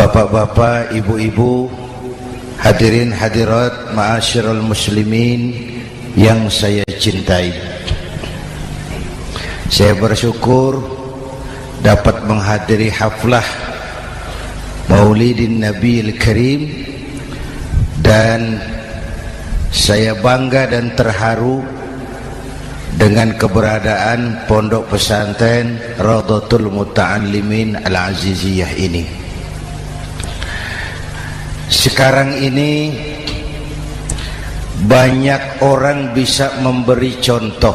Bapak-bapak, ibu-ibu, hadirin hadirat ma'asyiral muslimin yang saya cintai, saya bersyukur dapat menghadiri haflah Maulidin Nabiil Karim, dan saya bangga dan terharu dengan keberadaan pondok pesantren Raudhatul Muta'allimin Al-Aziziyah ini. Sekarang ini banyak orang bisa memberi contoh,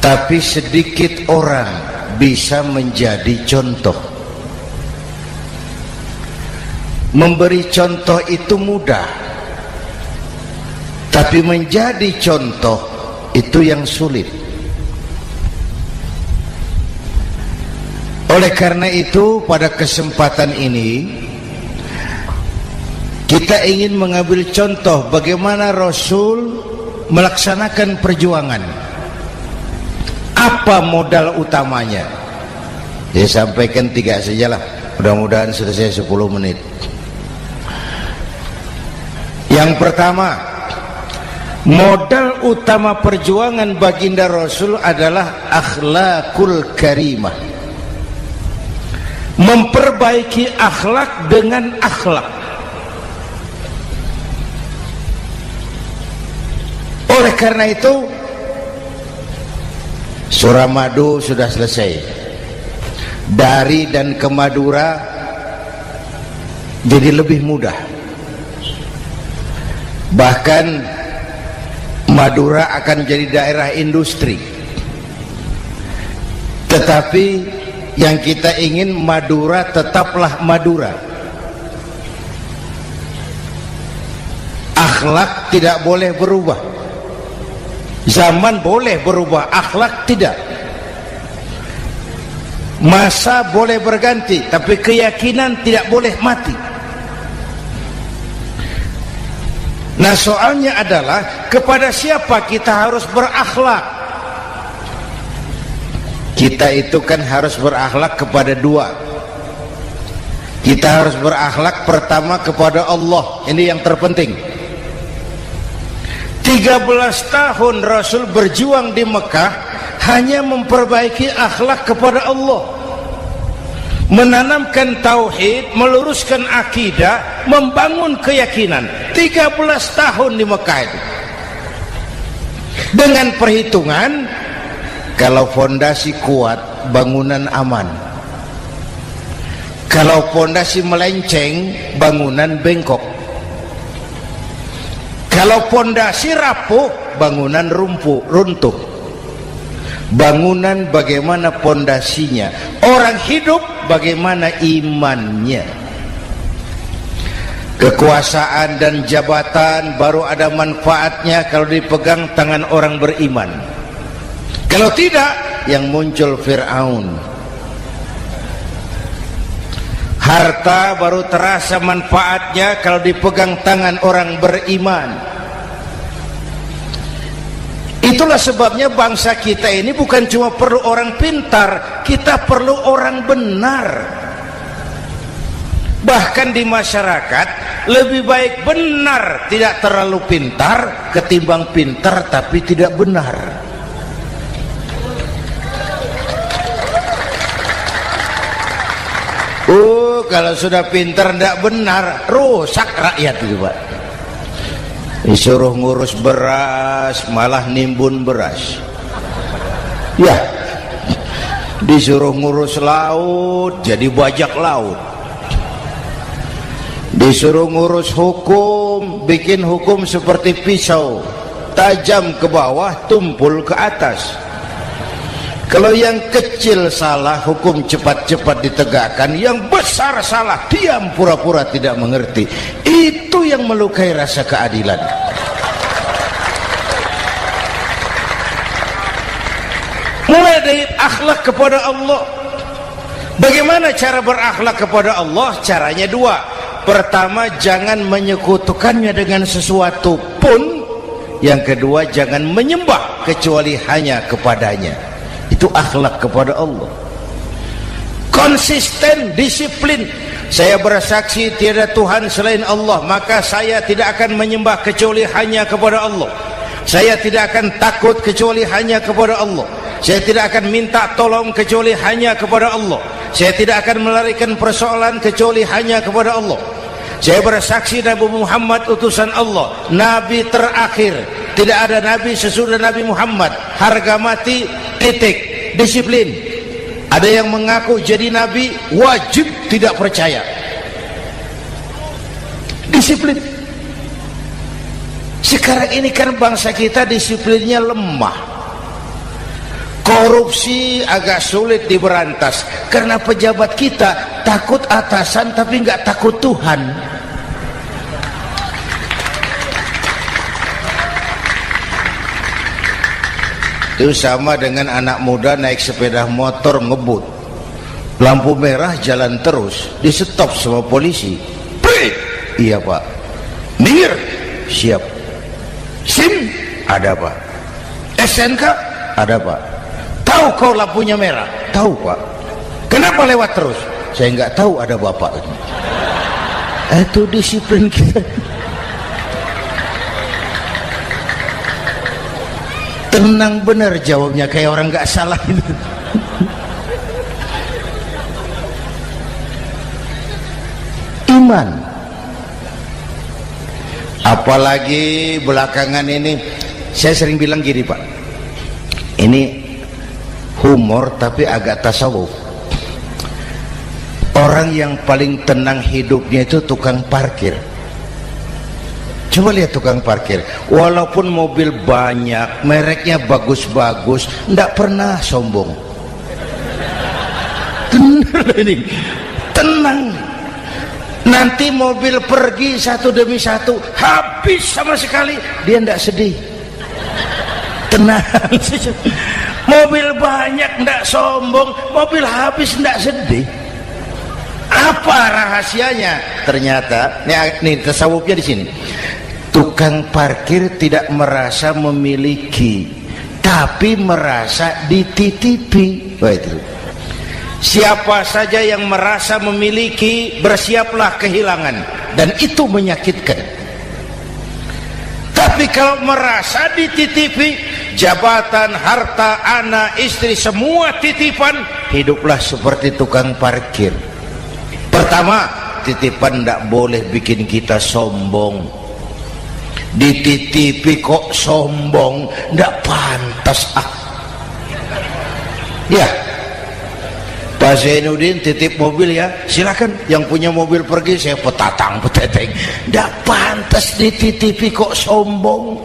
tapi sedikit orang bisa menjadi contoh. Memberi contoh itu mudah, tapi menjadi contoh itu yang sulit. Oleh karena itu, pada kesempatan ini kita ingin mengambil contoh bagaimana Rasul melaksanakan perjuangan. Apa modal utamanya? Saya sampaikan 3 sajalah, mudah-mudahan selesai 10 menit. Yang pertama, modal utama perjuangan baginda Rasul adalah akhlakul karimah. Memperbaiki akhlak dengan akhlak. Oleh karena itu, Suramadu sudah selesai. Dari dan ke Madura jadi lebih mudah. Bahkan Madura akan jadi daerah industri. Tetapi yang kita ingin, Madura tetaplah Madura. Akhlak tidak boleh berubah. Zaman boleh berubah, akhlak tidak. Masa boleh berganti, tapi keyakinan tidak boleh mati. Nah, soalnya adalah kepada siapa kita harus berakhlak? Kita itu kan harus berakhlak kepada 2. Kita harus berakhlak pertama kepada Allah. Ini yang terpenting. 13 tahun Rasul berjuang di Mekah hanya memperbaiki akhlak kepada Allah, menanamkan tauhid, meluruskan akidah, membangun keyakinan. 13 tahun di Mekah itu, dengan perhitungan kalau fondasi kuat, bangunan aman. Kalau fondasi melenceng, bangunan bengkok. Kalau pondasi rapuh, bangunan runtuh. Bangunan bagaimana pondasinya? Orang hidup bagaimana imannya? Kekuasaan dan jabatan baru ada manfaatnya kalau dipegang tangan orang beriman. Kalau tidak, yang muncul Fir'aun. Harta baru terasa manfaatnya kalau dipegang tangan orang beriman. Itulah sebabnya bangsa kita ini bukan cuma perlu orang pintar, kita perlu orang benar. Bahkan di masyarakat lebih baik benar tidak terlalu pintar ketimbang pintar tapi tidak benar. Kalau sudah pintar tidak benar, rusak rakyat itu, Pak. Disuruh ngurus beras malah nimbun beras. Ya, disuruh ngurus laut jadi bajak laut. Disuruh ngurus hukum, bikin hukum seperti pisau, tajam ke bawah, tumpul ke atas. Kalau yang kecil salah, hukum cepat-cepat ditegakkan. Yang besar salah, diam pura-pura tidak mengerti. Itu yang melukai rasa keadilan. Mulai dari akhlak kepada Allah. Bagaimana cara berakhlak kepada Allah? Caranya 2. Pertama, jangan menyekutukannya dengan sesuatu pun. Yang kedua, jangan menyembah kecuali hanya kepadanya. Itu akhlak kepada Allah. konsisten, disiplin. Saya bersaksi tiada Tuhan selain Allah, maka saya tidak akan menyembah kecuali hanya kepada Allah. Saya tidak akan takut kecuali hanya kepada Allah. Saya tidak akan minta tolong kecuali hanya kepada Allah. Saya tidak akan melarikan persoalan kecuali hanya kepada Allah. Saya bersaksi Nabi Muhammad utusan Allah, Nabi terakhir. Tidak ada Nabi sesudah Nabi Muhammad. Harga mati, titik. Disiplin. Ada yang mengaku jadi Nabi, wajib tidak percaya. Disiplin. Sekarang ini kan bangsa kita disiplinnya lemah. Korupsi agak sulit diberantas karena pejabat kita takut atasan tapi nggak takut Tuhan. Itu sama dengan anak muda naik sepeda motor ngebut, lampu merah jalan terus, di stop sama polisi. Break. Iya pak. Minggir. Siap. SIM ada pak. SNK ada pak. Tahu kau lampunya merah? Tahu pak. Kenapa lewat terus? Saya nggak tahu, ada bapak. Itu disiplin kita. Tenang bener jawabnya, kayak orang nggak salah. Iman. Apalagi belakangan ini saya sering bilang gini pak, ini humor tapi agak tasawuf. Orang yang paling tenang hidupnya itu tukang parkir. Coba lihat tukang parkir, walaupun mobil banyak, mereknya bagus-bagus, tidak pernah sombong. Tenang ini, tenang. Nanti mobil pergi satu demi satu, habis sama sekali, dia tidak sedih. Tenang. Mobil banyak tidak sombong, mobil habis tidak sedih. Apa rahasianya? Ternyata, nih tasawufnya di sini. Tukang parkir tidak merasa memiliki, tapi merasa dititipi. Wah, itu. Siapa saja yang merasa memiliki, bersiaplah kehilangan, dan itu menyakitkan. Tapi kalau merasa dititipi, jabatan, harta, anak, istri, semua titipan, hiduplah seperti tukang parkir. Pertama, titipan tidak boleh bikin kita sombong. Dititipi kok sombong, tidak pantas ya. Pak Zainuddin titip mobil ya, silakan. Yang punya mobil pergi, saya petatang peteteng. Tidak pantas dititipi kok sombong.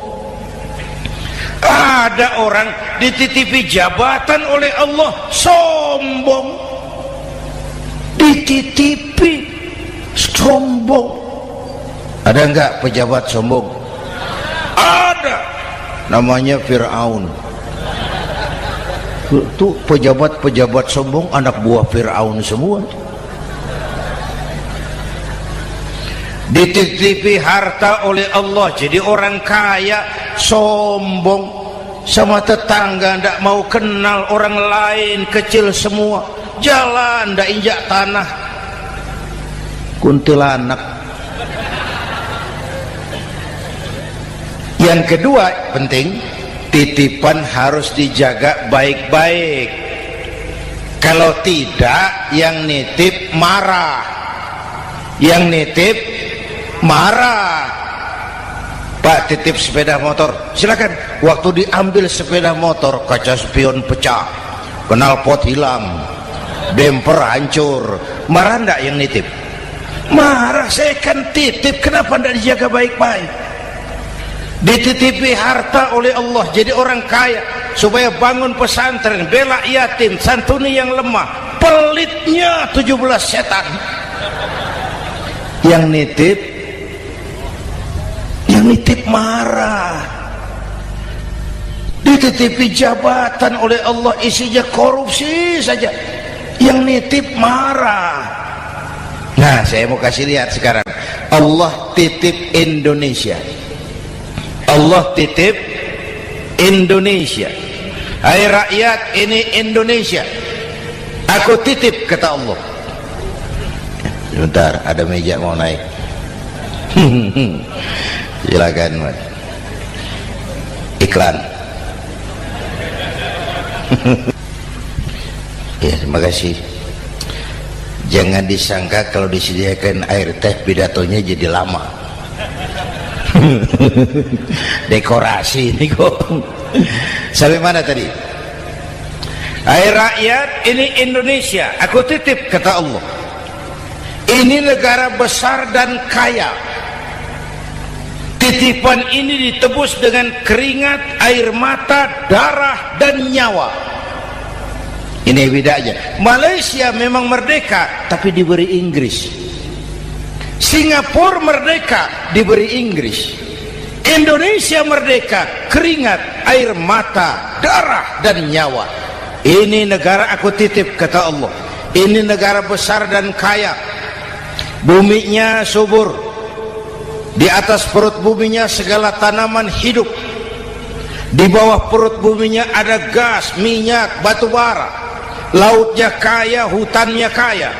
Ada orang dititipi jabatan oleh Allah sombong, dititipi sombong. Ada enggak pejabat sombong? Ada, namanya Fir'aun. Tuh pejabat-pejabat sombong anak buah Fir'aun semua. Dititipi harta oleh Allah, jadi orang kaya sombong, sama tetangga ndak mau kenal orang lain, kecil semua, jalan ndak injak tanah, kuntilanak. Yang kedua penting, titipan harus dijaga baik-baik. Kalau tidak, yang nitip marah. Yang nitip marah. Pak, titip sepeda motor, silakan. Waktu diambil sepeda motor, kaca spion pecah, knalpot hilang, bemper hancur. Marah enggak yang nitip? Marah. Saya kan titip, kenapa enggak dijaga baik-baik? Dititipi harta oleh Allah, jadi orang kaya, supaya bangun pesantren, bela yatim, santuni yang lemah. Pelitnya 17 setan. Yang nitip marah. Dititipi jabatan oleh Allah, isinya korupsi saja, yang nitip marah. Nah, saya mau kasih lihat sekarang, Allah titip Indonesia. Allah titip Indonesia. Hai rakyat, ini Indonesia. Aku titip, kata Allah. Sebentar, ada meja mau naik. Silakan, Mas. Iklan. Ya, terima kasih. Jangan disangka kalau disediakan air teh pidatonya jadi lama. Dekorasi ini kok. Sampai mana tadi? Hai rakyat, ini Indonesia, aku titip, kata Allah. Ini negara besar dan kaya. Titipan ini ditebus dengan keringat, air mata, darah, dan nyawa. Ini bedanya. Malaysia memang merdeka, tapi diberi Inggris. Singapura merdeka, diberi Inggris. Indonesia merdeka, keringat, air mata, darah, dan nyawa. Ini negara aku titip, kata Allah. Ini negara besar dan kaya. Buminya subur. Di atas perut buminya segala tanaman hidup. Di bawah perut buminya ada gas, minyak, batu bara. Lautnya kaya, hutannya kaya.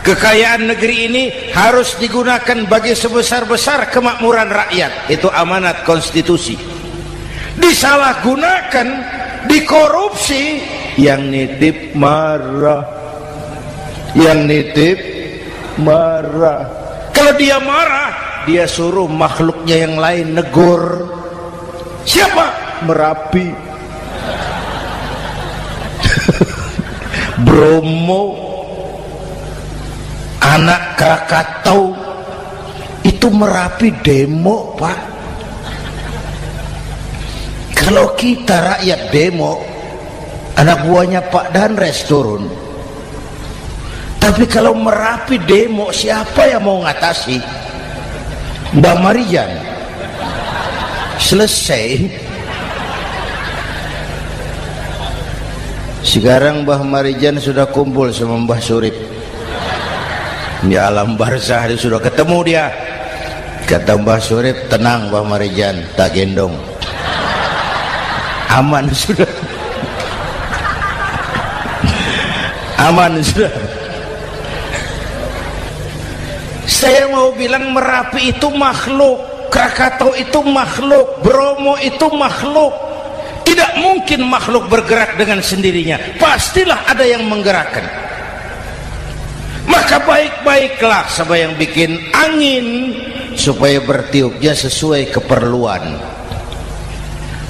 Kekayaan negeri ini harus digunakan bagi sebesar-besar kemakmuran rakyat. Itu amanat konstitusi. Disalahgunakan, dikorupsi, yang nitip marah. Yang nitip marah. Kalau dia marah, dia suruh makhluknya yang lain negur. Siapa? Merapi, Bromo, anak Krakatau. Itu Merapi demo, Pak. Kalau kita rakyat demo, anak buahnya Pak Danres turun. Tapi kalau Merapi demo, siapa yang mau ngatasi? Mbak Marijan. Selesai. Sekarang Mbah Marijan sudah kumpul sama Mbah Surip di alam barzah. Dia sudah ketemu dia. Kata Mbah Surip, tenang Mbah Marijan, tak gendong. Aman sudah. Aman sudah. Saya mau bilang Merapi itu makhluk, Krakatau itu makhluk, Bromo itu makhluk. Tidak mungkin makhluk bergerak dengan sendirinya. Pastilah ada yang menggerakkan. Maka baik-baiklah sama yang bikin angin supaya bertiupnya sesuai keperluan.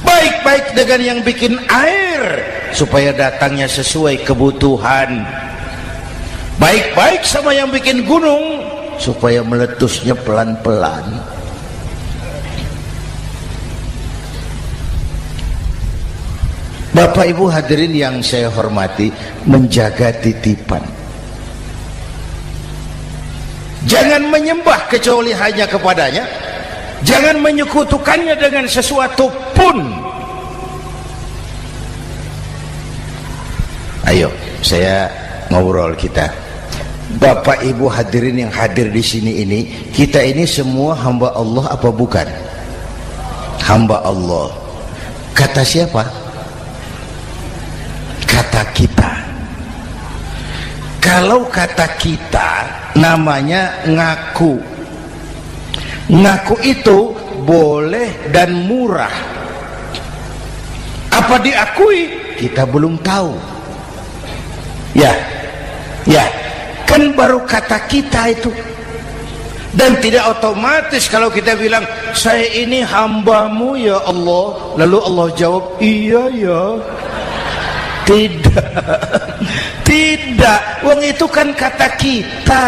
Baik-baik dengan yang bikin air supaya datangnya sesuai kebutuhan. Baik-baik sama yang bikin gunung supaya meletusnya pelan-pelan. Bapak Ibu hadirin yang saya hormati, menjaga titipan. Jangan menyembah kecuali hanya kepadanya. Jangan menyekutukannya dengan sesuatu pun. Ayo, saya ngobrol kita. Bapak Ibu hadirin yang hadir di sini ini, kita ini semua hamba Allah apa bukan? Hamba Allah. Kata siapa? Kata kita. Kalau kata kita namanya ngaku. Ngaku itu boleh dan murah. Apa diakui? Kita belum tahu. Ya, kan baru kata kita itu. Dan tidak otomatis kalau kita bilang saya ini hambamu ya Allah, lalu Allah jawab iya ya. Tidak, wong itu kan kata kita.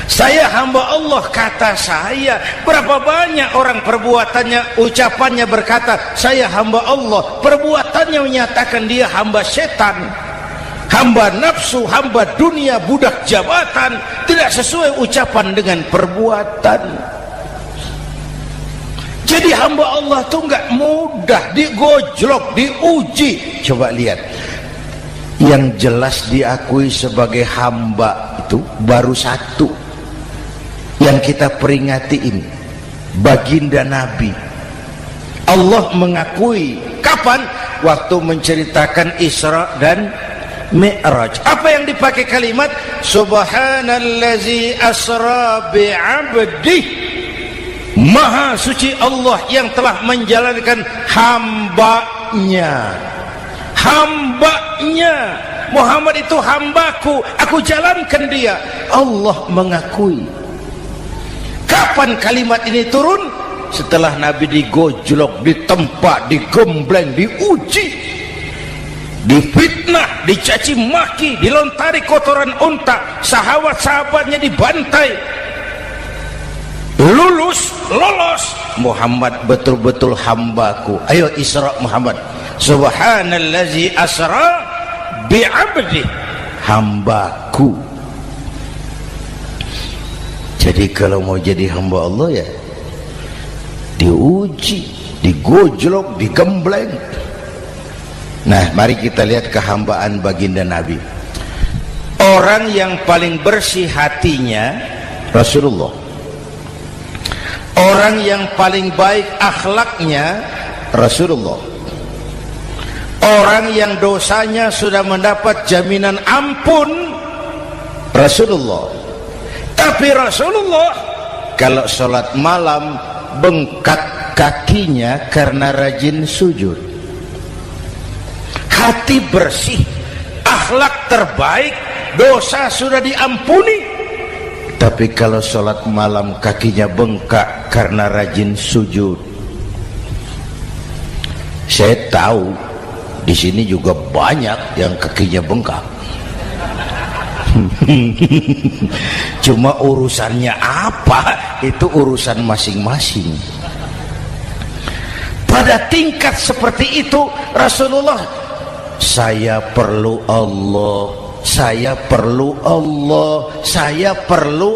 Saya hamba Allah, kata saya. Berapa banyak orang perbuatannya, ucapannya berkata saya hamba Allah, perbuatannya menyatakan dia hamba setan, hamba nafsu, hamba dunia, budak jabatan. Tidak sesuai ucapan dengan perbuatan. Jadi hamba Allah itu nggak mudah, digojlok, diuji. Coba lihat, yang jelas diakui sebagai hamba itu baru satu yang kita peringati ini, baginda Nabi. Allah mengakui kapan? Waktu menceritakan Isra dan Mi'raj. Apa yang dipakai kalimat subhanallazi asra bi'abdih, maha suci Allah yang telah menjalankan hambanya. Hambanya Muhammad itu hambaku, aku jalankan dia. Allah mengakui. Kapan kalimat ini turun? Setelah Nabi digojlok, ditempa, digembleng, diuji, difitnah, dicaci maki, dilontari kotoran unta, sahabat-sahabatnya dibantai. Lolos, Muhammad betul-betul hambaku. Ayo Isra Muhammad. Subhanallazi asra bi'abdi, hambaku. Jadi kalau mau jadi hamba Allah ya diuji, digojlok, digembleng. Nah, mari kita lihat kehambaan baginda Nabi. Orang yang paling bersih hatinya Rasulullah. Orang yang paling baik akhlaknya Rasulullah. Orang yang dosanya sudah mendapat jaminan ampun Rasulullah. Tapi Rasulullah kalau sholat malam bengkak kakinya karena rajin sujud. Hati bersih, akhlak terbaik, dosa sudah diampuni, tapi kalau sholat malam kakinya bengkak karena rajin sujud. Saya tahu di sini juga banyak yang kakinya bengkak. Cuma urusannya apa, itu urusan masing-masing. Pada tingkat seperti itu Rasulullah, saya perlu Allah, saya perlu Allah, saya perlu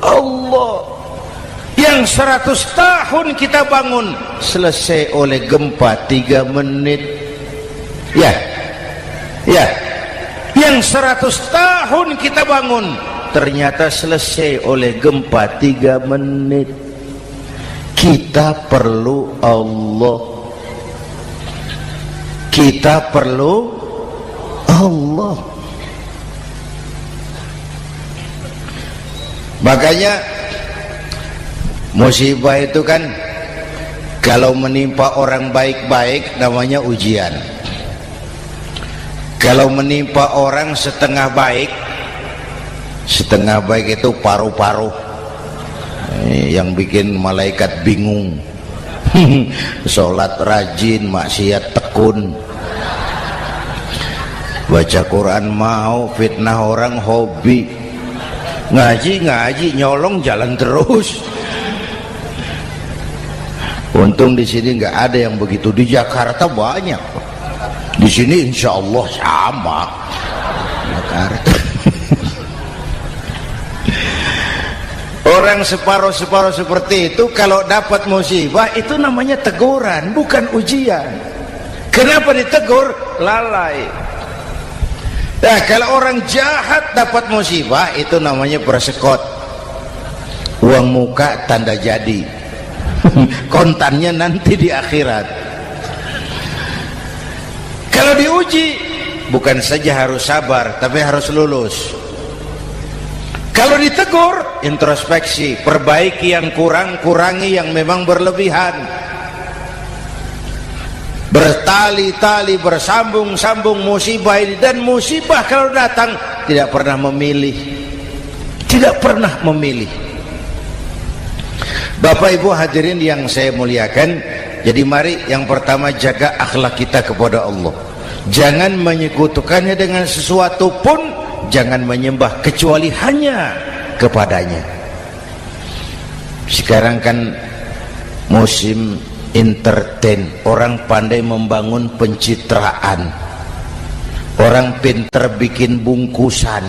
Allah. Yang 100 tahun kita bangun selesai oleh gempa 3 menit. Ya, yang 100 tahun kita bangun ternyata selesai oleh gempa 3 menit. Kita perlu Allah, kita perlu Allah. Makanya musibah itu kan kalau menimpa orang baik-baik namanya ujian. Kalau menimpa orang setengah baik itu paru-paru yang bikin malaikat bingung. Sholat rajin, maksiat tekun, baca Quran mau, fitnah orang hobi, ngaji nyolong jalan terus. Untung di sini nggak ada yang begitu. Di Jakarta banyak. Di sini insya Allah sama. Jakarta. Orang separuh-separuh seperti itu kalau dapat musibah itu namanya teguran, bukan ujian. Kenapa ditegur? Lalai. Nah, kalau orang jahat dapat musibah itu namanya persekot. Uang muka tanda jadi. Kontannya nanti di akhirat. Kalau diuji bukan saja harus sabar, tapi harus lulus. Kalau ditegur, introspeksi, perbaiki yang kurang, kurangi yang memang berlebihan. Bertali-tali, bersambung-sambung musibah ini. Dan musibah kalau datang tidak pernah memilih, tidak pernah memilih. Bapak Ibu hadirin yang saya muliakan, jadi mari yang pertama jaga akhlak kita kepada Allah. Jangan menyekutukannya dengan sesuatu pun, jangan menyembah kecuali hanya kepadanya. Sekarang kan musim entertain, orang pandai membangun pencitraan, orang pinter bikin bungkusan.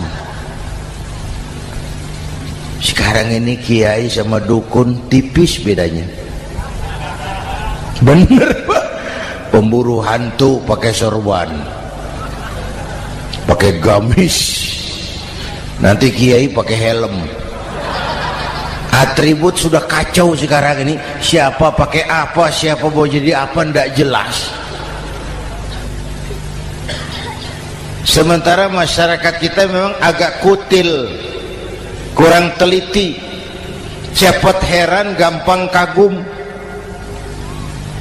Sekarang ini kiai sama dukun tipis bedanya. Bener Pak, pemburu hantu pakai sorban, pakai gamis, nanti kiai pakai helm. Atribut sudah kacau sekarang ini, siapa pakai apa, siapa mau jadi apa, ndak jelas. Sementara masyarakat kita memang agak kutil, kurang teliti, cepat heran, gampang kagum.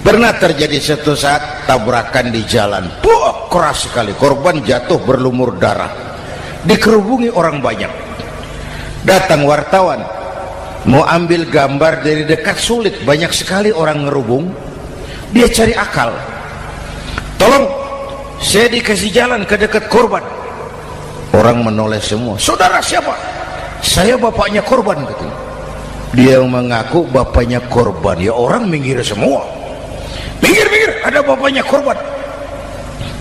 Pernah terjadi suatu saat tabrakan di jalan, keras sekali, korban jatuh berlumur darah, dikerubungi orang banyak. Datang wartawan mau ambil gambar dari dekat, sulit, banyak sekali orang ngerubung. Dia cari akal, tolong saya dikasih jalan ke dekat korban. Orang menoleh semua. Saudara siapa? Saya bapaknya korban, katanya. Dia mengaku bapaknya korban. Ya orang minggir semua. Minggir, ada bapaknya korban.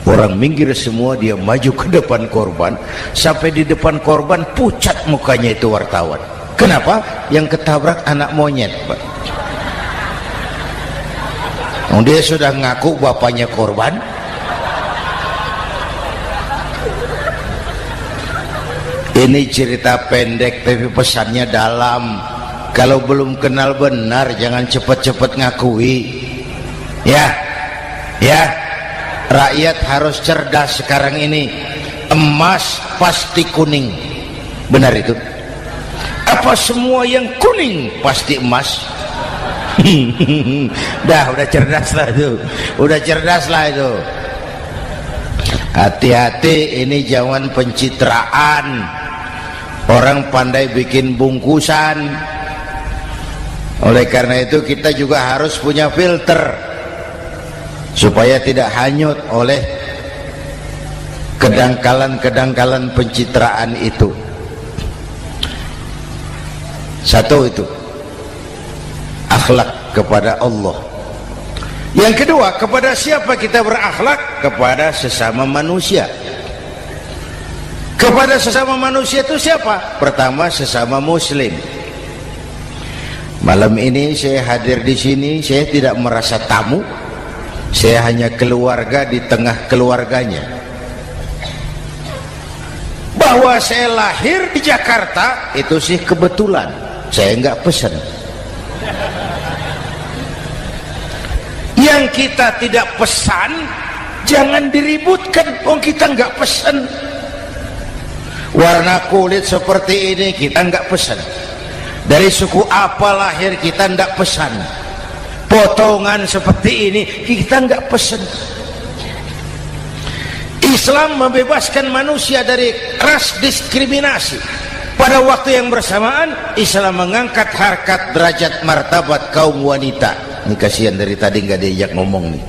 Orang minggir semua, dia maju ke depan korban. Sampai di depan korban pucat mukanya itu wartawan. Kenapa? Yang ketabrak anak monyet, Pak. Dia sudah ngaku bapaknya korban. Ini cerita pendek tapi pesannya dalam. Kalau belum kenal benar jangan cepat-cepat ngakui. Ya, rakyat harus cerdas sekarang ini. Emas pasti kuning, benar itu? Apa semua yang kuning pasti emas? udah cerdas lah itu. Hati-hati, ini jangan pencitraan. Orang pandai bikin bungkusan. Oleh karena itu kita juga harus punya filter supaya tidak hanyut oleh kedangkalan pencitraan itu. Satu itu akhlak kepada Allah. Yang kedua, kepada siapa kita berakhlak? Kepada sesama manusia. Kepada sesama manusia itu siapa? Pertama, sesama muslim. Malam ini saya hadir di sini, saya tidak merasa tamu. Saya hanya keluarga di tengah keluarganya. Bahwa saya lahir di Jakarta itu sih kebetulan. Saya enggak pesan. Yang kita tidak pesan jangan diributkan. Kita enggak pesan. Warna kulit seperti ini kita enggak pesan. Dari suku apa lahir kita enggak pesan. Potongan seperti ini kita enggak pesan. Islam membebaskan manusia dari ras diskriminasi. Pada waktu yang bersamaan Islam mengangkat harkat derajat martabat kaum wanita. Ini kasihan dari tadi nggak diajak ngomong nih.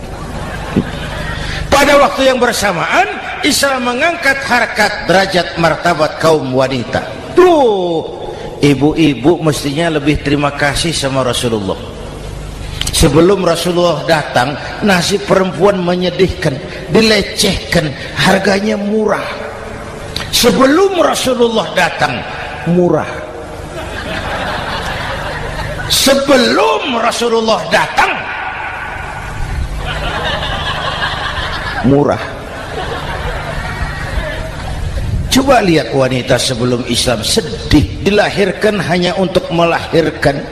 Pada waktu yang bersamaan Islam mengangkat harkat derajat martabat kaum wanita. Tuh, ibu-ibu mestinya lebih terima kasih sama Rasulullah. Sebelum Rasulullah datang, nasib perempuan menyedihkan, dilecehkan, harganya murah. Sebelum Rasulullah datang, murah. Sebelum Rasulullah datang, murah. Coba lihat wanita sebelum Islam, sedih, dilahirkan hanya untuk melahirkan,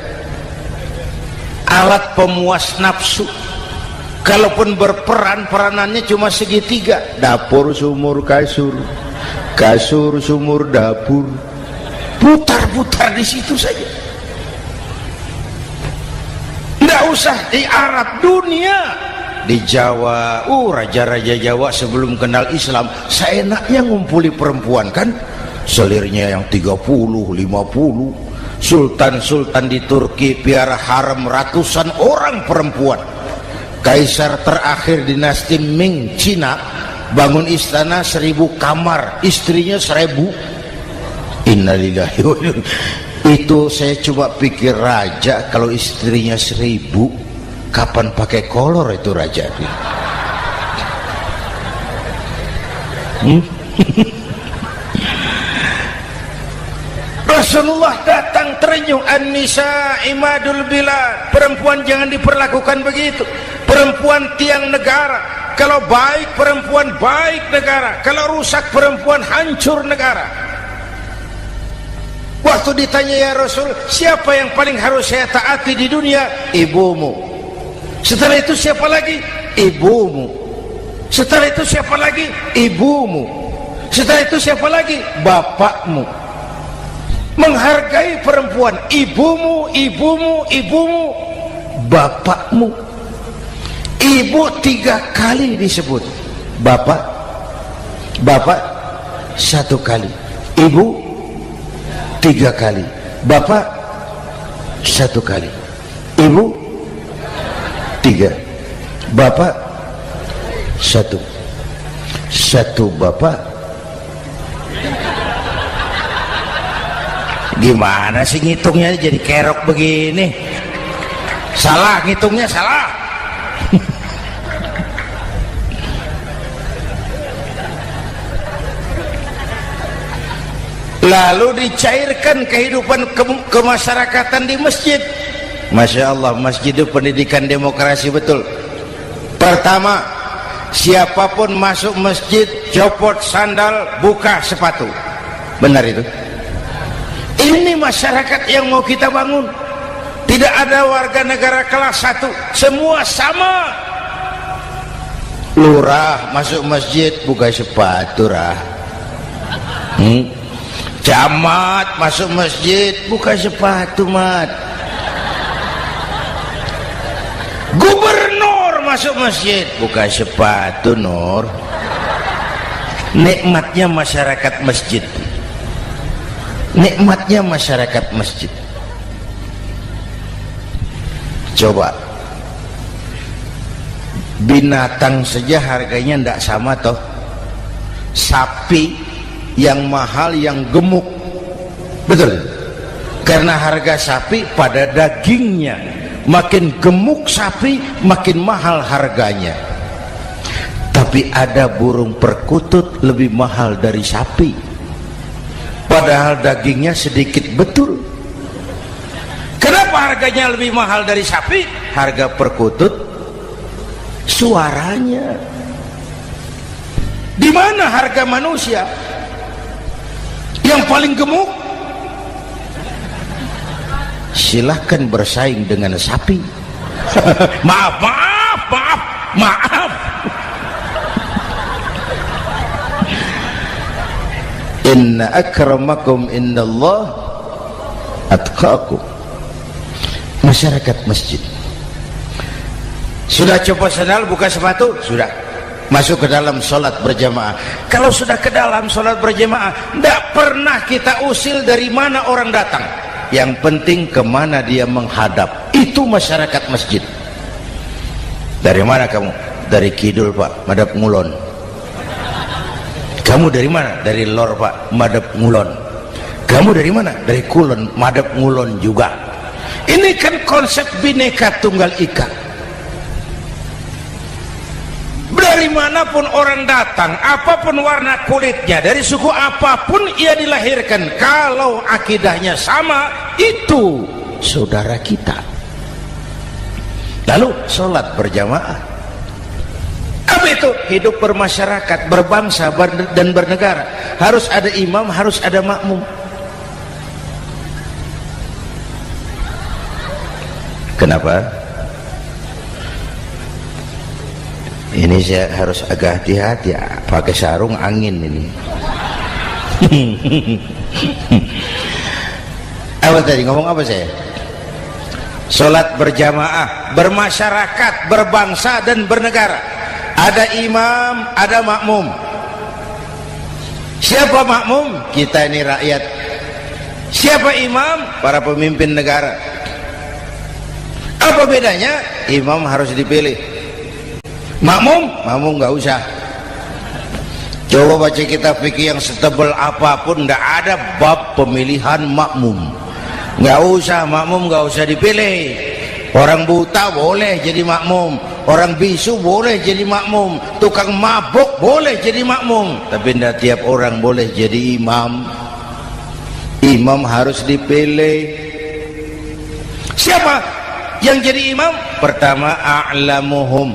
alat pemuas nafsu. Kalaupun berperan, peranannya cuma segitiga, dapur sumur kasur, kasur sumur dapur, putar-putar di situ saja. Tidak usah di Arab, dunia, di Jawa. Raja-raja Jawa sebelum kenal Islam seenaknya ngumpuli perempuan kan, selirnya yang 30, 50. Sultan-sultan di Turki piara harem ratusan orang perempuan. Kaisar terakhir dinasti Ming Cina bangun istana 1000 kamar, istrinya 1000. Innalillahi wa inna. Itu saya coba pikir, raja kalau istrinya 1000, kapan pakai kolor itu raja? Rasulullah datang terenyuh, an-nisa imadul bilad. Perempuan jangan diperlakukan begitu. Perempuan tiang negara. Kalau baik perempuan baik negara, kalau rusak perempuan hancur negara. Waktu ditanya, ya Rasul, siapa yang paling harus saya taati di dunia? Ibumu. Setelah itu siapa lagi? Ibumu. Setelah itu siapa lagi? Ibumu. Setelah itu siapa lagi? Bapakmu. Menghargai perempuan, ibumu, bapakmu. Ibu 3 kali disebut, bapak 1 kali, ibu 3 kali, bapak 1 kali, ibu 3, bapak 1 bapak. Gimana sih ngitungnya jadi kerok begini? Salah ngitungnya, salah. Lalu dicairkan kehidupan kemasyarakatan di masjid. Masya Allah, masjid itu pendidikan demokrasi betul. Pertama, siapapun masuk masjid copot sandal, buka sepatu. Benar itu? Ini masyarakat yang mau kita bangun. Tidak ada warga negara kelas 1, semua sama. Lurah masuk masjid buka sepatu, rah. Camat masuk masjid buka sepatu, mat. Gubernur masuk masjid buka sepatu, Nur. Nikmatnya masyarakat masjid. Nikmatnya masyarakat masjid. Coba, binatang saja harganya tidak sama toh. Sapi yang mahal, yang gemuk, betul? Karena harga sapi pada dagingnya. Makin gemuk sapi, makin mahal harganya. Tapi ada burung perkutut lebih mahal dari sapi, padahal dagingnya sedikit, betul. Kenapa harganya lebih mahal dari sapi? Harga perkutut suaranya. Di mana harga manusia yang paling gemuk? Silahkan bersaing dengan sapi. maaf. Inna akramakum indallah atqakum. Masyarakat masjid sudah copot sandal, buka sepatu, sudah masuk ke dalam sholat berjamaah. Kalau sudah ke dalam sholat berjamaah, tidak pernah kita usil dari mana orang datang. Yang penting kemana dia menghadap. Itu masyarakat masjid. Dari mana kamu? Dari kidul, Pak, madhab ngulon. Kamu dari mana? Dari lor, Pak, madhab ngulon. Kamu dari mana? Dari kulon, madhab ngulon juga. Ini kan konsep Bhinneka Tunggal Ika. Dari manapun orang datang, apapun warna kulitnya, dari suku apapun ia dilahirkan, kalau akidahnya sama, itu saudara kita. Lalu sholat berjamaah. Apa itu? Hidup bermasyarakat, berbangsa dan bernegara. Harus ada imam, harus ada makmum. Kenapa? Ini saya harus agak hati-hati, pakai sarung angin ini. Apa tadi, ngomong apa saya? Sholat berjamaah, bermasyarakat, berbangsa dan bernegara. Ada imam, ada makmum. Siapa makmum? Kita ini rakyat. Siapa imam? Para pemimpin negara. Apa bedanya? Imam harus dipilih, makmum nggak usah. Coba baca kitab fikih yang setebal apapun, nggak ada bab pemilihan makmum. Nggak usah, makmum nggak usah dipilih. Orang buta boleh jadi makmum, orang bisu boleh jadi makmum, tukang mabuk boleh jadi makmum, tapi tidak tiap orang boleh jadi imam. Imam harus dipilih. Siapa yang jadi imam? Pertama, a'lamuhum,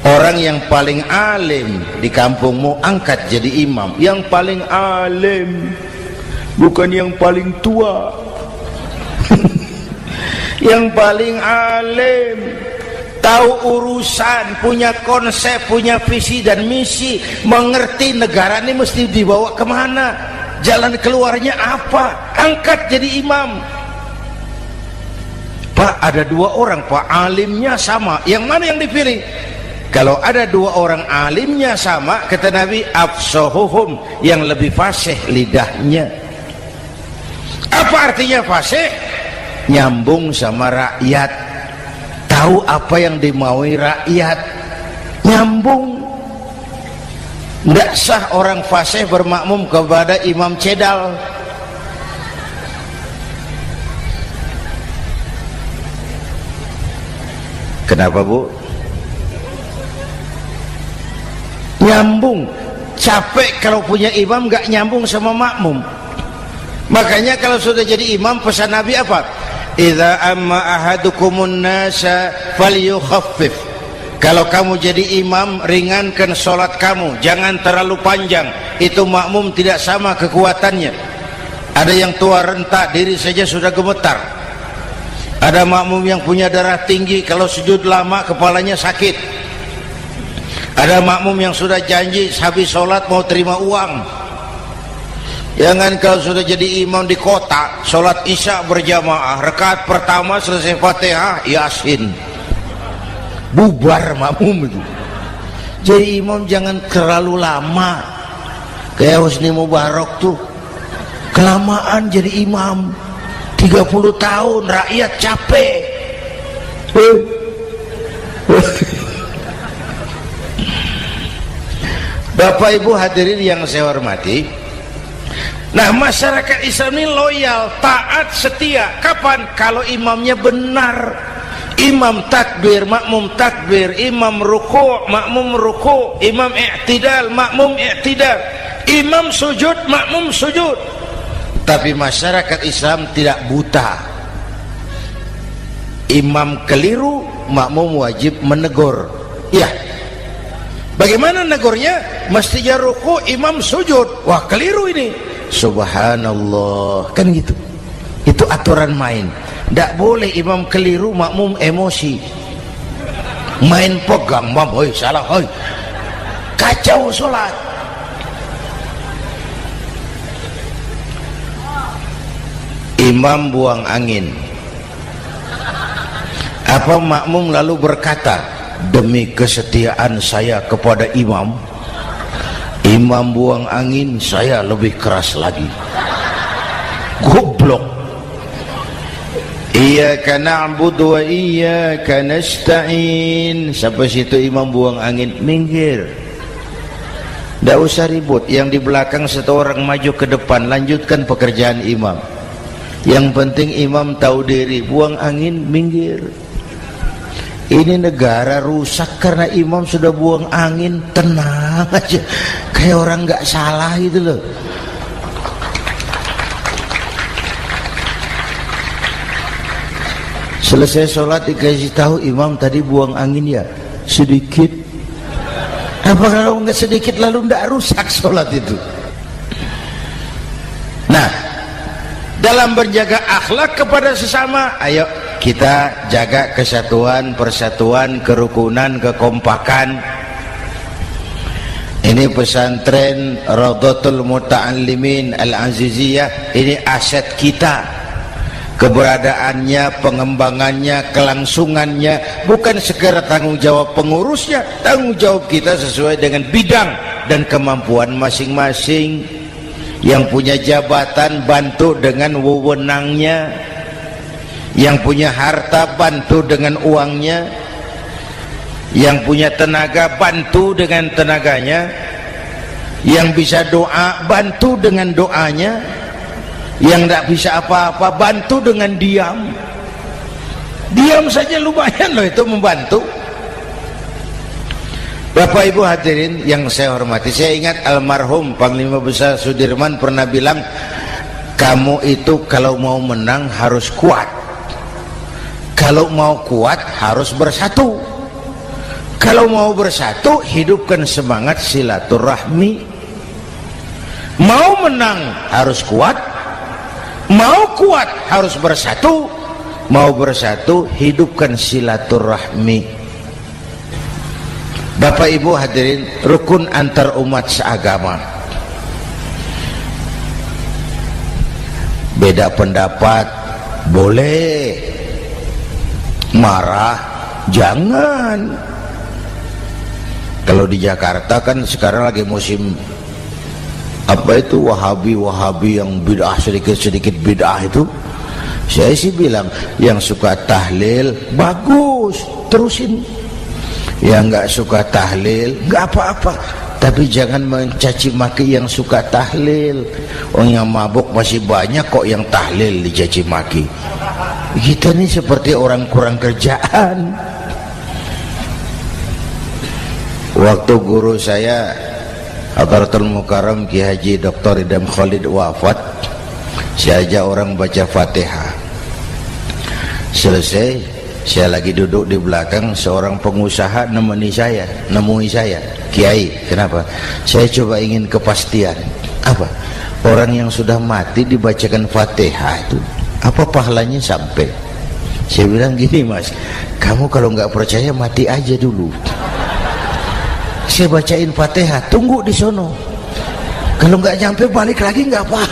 orang yang paling alim di kampungmu, angkat jadi imam. Yang paling alim, bukan yang paling tua. Yang paling alim, tahu urusan, punya konsep, punya visi dan misi, mengerti negara ini mesti dibawa kemana, jalan keluarnya apa, angkat jadi imam. Pak, ada dua orang Pak, alimnya sama, yang mana yang dipilih? Kalau ada dua orang alimnya sama, kata Nabi, afsahuhum, yang lebih fasih lidahnya. Apa artinya fasih? Nyambung sama rakyat, tahu apa yang dimaui rakyat, nyambung. Tidak sah orang fasih bermakmum kepada imam cedal. Kenapa Bu? Nyambung. Capek kalau punya imam gak nyambung sama makmum. Makanya kalau sudah jadi imam, pesan Nabi apa? Idza amma ahadukumun nasa falyukhaffif. Kalau kamu jadi imam, ringankan sholat kamu, jangan terlalu panjang. Itu makmum tidak sama kekuatannya. Ada yang tua renta, diri saja sudah gemetar. Ada makmum yang punya darah tinggi, kalau sujud lama kepalanya sakit. Ada makmum yang sudah janji habis sholat mau terima uang. Jangan kalau sudah jadi imam di kota, sholat isya berjamaah, rakaat pertama selesai Fatihah, Yasin, bubar makmum itu. Jadi imam jangan terlalu lama. Kayak Husni Mubarak tuh, kelamaan jadi imam, 30 tahun, rakyat capek. Bapak Ibu hadirin yang saya hormati, nah masyarakat Islam ini loyal, taat, setia. Kapan? Kalau imamnya benar. Imam takbir, makmum takbir, imam ruku', makmum ruku', imam i'tidal, makmum i'tidal, imam sujud, makmum sujud. Tapi masyarakat Islam tidak buta. Imam keliru, makmum wajib menegur. Ya, bagaimana negurnya? Mestinya ruku, imam sujud. Wah, keliru ini. Subhanallah, kan gitu. Itu aturan main. Tidak boleh imam keliru, makmum emosi, main pegang, mam, hoi salah, hoi, kacau sholat. Imam buang angin, apa makmum lalu berkata, demi kesetiaan saya kepada imam, imam buang angin, saya lebih keras lagi. Goblok. Iyyaka na'budu wa iyyaka nasta'in. Sampai situ imam buang angin, minggir. Tidak usah ribut. Yang di belakang satu orang maju ke depan, lanjutkan pekerjaan imam. Yang penting imam tahu diri, buang angin, minggir. Ini negara rusak karena imam sudah buang angin. Tenang aja, kayak orang nggak salah gitu loh. Selesai sholat dikasih tahu, imam tadi buang angin ya sedikit. Apa kalau nggak sedikit lalu nggak rusak sholat itu? Nah, dalam berjaga akhlak kepada sesama, ayo kita jaga kesatuan, persatuan, kerukunan, kekompakan. Ini pesantren Raudhatul Muta'allimin Al-Aziziyah, ini aset kita. Keberadaannya, pengembangannya, kelangsungannya, bukan sekedar tanggung jawab pengurusnya, tanggung jawab kita sesuai dengan bidang dan kemampuan masing-masing. Yang punya jabatan bantu dengan wewenangnya, yang punya harta bantu dengan uangnya, yang punya tenaga bantu dengan tenaganya, yang bisa doa bantu dengan doanya, yang tidak bisa apa-apa bantu dengan diam. Diam saja lumayan loh itu membantu. Bapak Ibu hadirin yang saya hormati, saya ingat almarhum Panglima Besar Sudirman pernah bilang, kamu itu kalau mau menang harus kuat, kalau mau kuat harus bersatu, kalau mau bersatu hidupkan semangat silaturahmi. Mau menang harus kuat, mau kuat harus bersatu, mau bersatu hidupkan silaturahmi. Bapak Ibu hadirin, rukun antar umat seagama. Beda pendapat boleh, marah jangan. Kalau di Jakarta kan sekarang lagi musim apa itu wahabi yang bid'ah, sedikit bid'ah itu. Saya sih bilang yang suka tahlil bagus, terusin. Yang nggak suka tahlil nggak apa-apa, tapi jangan mencaci maki yang suka tahlil. Orang yang mabuk masih banyak kok yang tahlil dicaci maki. Kita nih seperti orang kurang kerjaan. Waktu guru saya Hadratul Mukarram Ki Haji Dr. Idham Khalid wafat, saya ajak orang baca Fatihah. Selesai, saya lagi duduk di belakang, seorang pengusaha nemui saya, Kiai, kenapa? Saya coba ingin kepastian. Apa? Orang yang sudah mati dibacakan Fatihah itu apa pahalanya sampai? Saya bilang gini, Mas, kamu kalau nggak percaya mati aja dulu. Saya bacain Fatihah, tunggu di sono. Kalau nggak nyampe balik lagi nggak apa.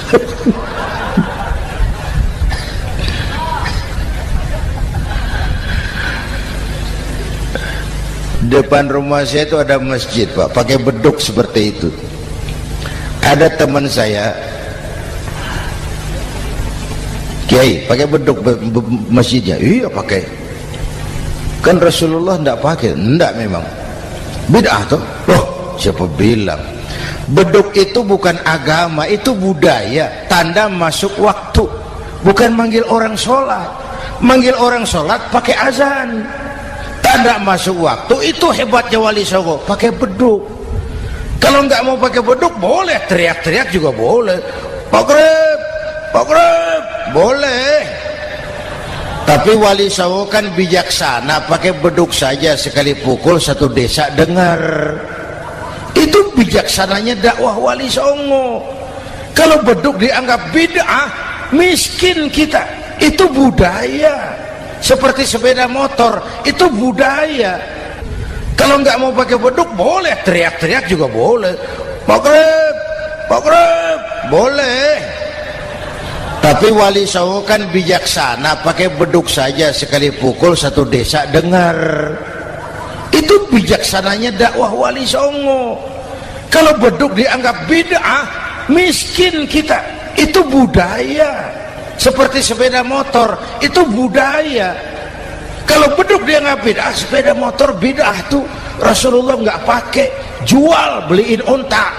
Depan rumah saya itu ada masjid, Pak, pakai beduk seperti itu. Ada teman saya, Kiai, pakai beduk masjidnya. Iya pakai. Kan Rasulullah enggak pakai. Enggak memang. Bid'ah toh. Loh, siapa bilang? Beduk itu bukan agama, itu budaya, tanda masuk waktu. Bukan manggil orang sholat. Manggil orang sholat pakai azan. Tanda masuk waktu, itu hebatnya Wali Songo, pakai beduk. Kalau nggak mau pakai beduk boleh, teriak-teriak juga boleh. Pak Greb, boleh. Tapi Wali Songo kan bijaksana, pakai beduk saja, sekali pukul satu desa dengar. Itu bijaksananya dakwah Wali Songo. Kalau beduk dianggap bid'ah, miskin kita. Itu budaya. Seperti sepeda motor, itu budaya. Kalau nggak mau pakai beduk boleh, teriak-teriak juga boleh. Pak Greb, boleh. Tapi Wali Songo kan bijaksana, pakai beduk saja, sekali pukul satu desa dengar. Itu bijaksananya dakwah Wali Songo. Kalau beduk dianggap bid'ah, miskin kita. Itu budaya. Seperti sepeda motor, itu budaya. Kalau beduk dianggap bid'ah, sepeda motor bid'ah tuh Rasulullah nggak pakai, jual, beliin unta.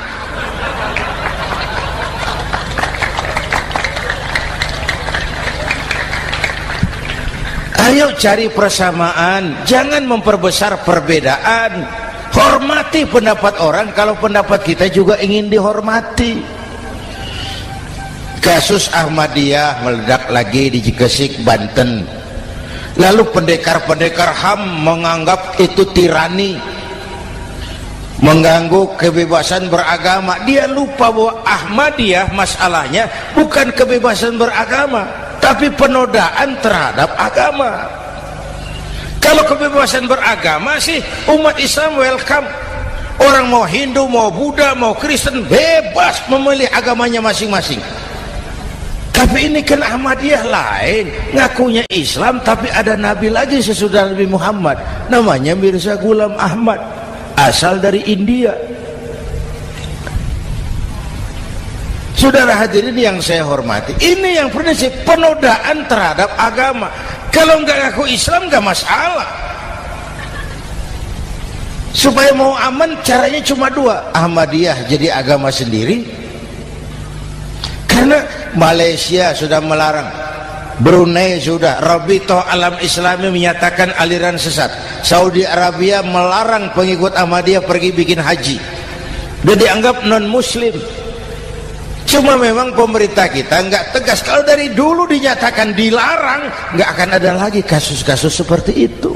Ayo cari persamaan, jangan memperbesar perbedaan. Hormati pendapat orang kalau pendapat kita juga ingin dihormati. Kasus Ahmadiyah meledak lagi di Cikesik, Banten. Lalu pendekar-pendekar HAM menganggap itu tirani, mengganggu kebebasan beragama. Dia lupa bahwa Ahmadiyah masalahnya bukan kebebasan beragama, tapi penodaan terhadap agama. Kalau kebebasan beragama sih umat Islam welcome. Orang mau Hindu, mau Buddha, mau Kristen bebas memilih agamanya masing-masing. Tapi ini kan Ahmadiyah lain, ngakunya Islam tapi ada nabi lagi sesudah Nabi Muhammad, namanya Mirza Ghulam Ahmad, asal dari India. Saudara hadirin yang saya hormati, ini yang prinsip penodaan terhadap agama. Kalau nggak ngaku Islam nggak masalah. Supaya mau aman caranya cuma dua, Ahmadiyah jadi agama sendiri. Karena Malaysia sudah melarang, Brunei sudah, Rabithah Alam Islami menyatakan aliran sesat, Saudi Arabia melarang pengikut Ahmadiyah pergi bikin haji, dia dianggap non muslim. Cuma memang pemerintah kita nggak tegas. Kalau dari dulu dinyatakan dilarang, nggak akan ada lagi kasus-kasus seperti itu.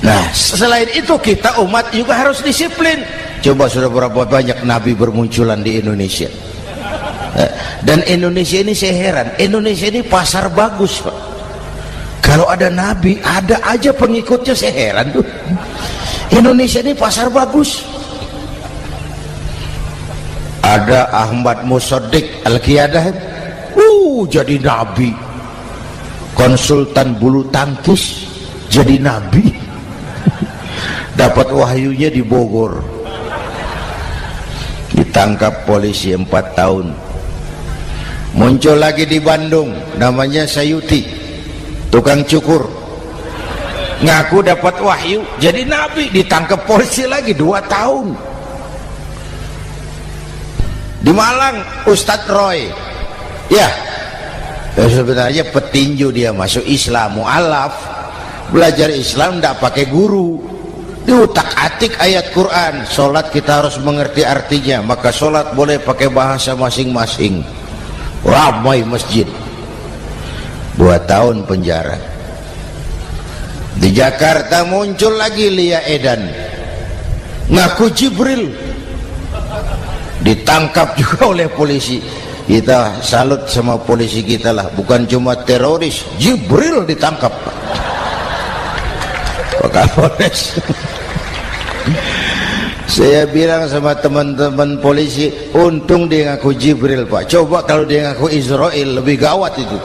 Nah, selain itu kita umat juga harus disiplin. Coba sudah berapa banyak nabi bermunculan di Indonesia? Dan Indonesia ini saya heran, Indonesia ini pasar bagus Pak. Kalau ada nabi ada aja pengikutnya, saya heran tuh. Indonesia ini pasar bagus. Ada Ahmad Musaddiq Al-Qiyadah, jadi nabi. Konsultan bulu tangkis jadi nabi. Dapat wahyunya di Bogor, ditangkap polisi 4 tahun. Muncul lagi di Bandung, namanya Sayuti, tukang cukur, ngaku dapat wahyu jadi nabi, ditangkap polisi lagi 2 tahun. Di Malang Ustadz Roy, ya sebenarnya petinju, dia masuk Islam, mu'alaf, belajar Islam tidak pakai guru, diutak-atik ayat Quran. Sholat kita harus mengerti artinya, maka sholat boleh pakai bahasa masing-masing. Ramai masjid. 2 tahun penjara. Di Jakarta muncul lagi Lia Edan, ngaku Jibril, ditangkap juga oleh polisi. Kita salut sama polisi kita lah, bukan cuma teroris, Jibril ditangkap Pak Kapolres. Saya bilang sama teman-teman polisi, untung dia ngaku Jibril Pak, coba kalau dia ngaku Israel lebih gawat itu.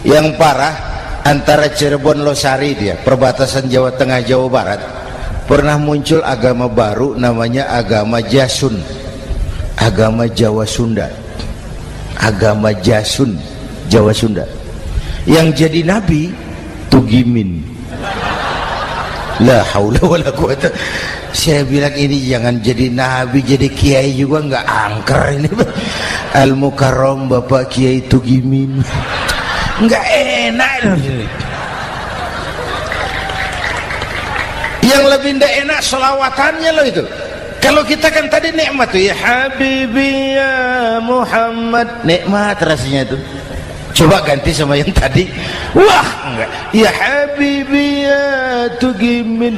Yang parah antara Cirebon Losari, dia perbatasan Jawa Tengah Jawa Barat, pernah muncul agama baru namanya agama Jasun, agama Jawa Sunda, agama Jasun Jawa Sunda. Yang jadi nabi Tugimin. La haula wala quwata. Saya bilang ini jangan jadi nabi, jadi kiai juga nggak angker ini. Al Mukarram Bapak Kiai Tugimin, nggak enak. Yang lebih ndak enak selawatannya loh itu. Kalau kita kan tadi nikmat tuh, ya Habibi ya Muhammad, nikmat rasanya tuh. Coba ganti sama yang tadi, wah enggak, ya Habibi ya Tugimin,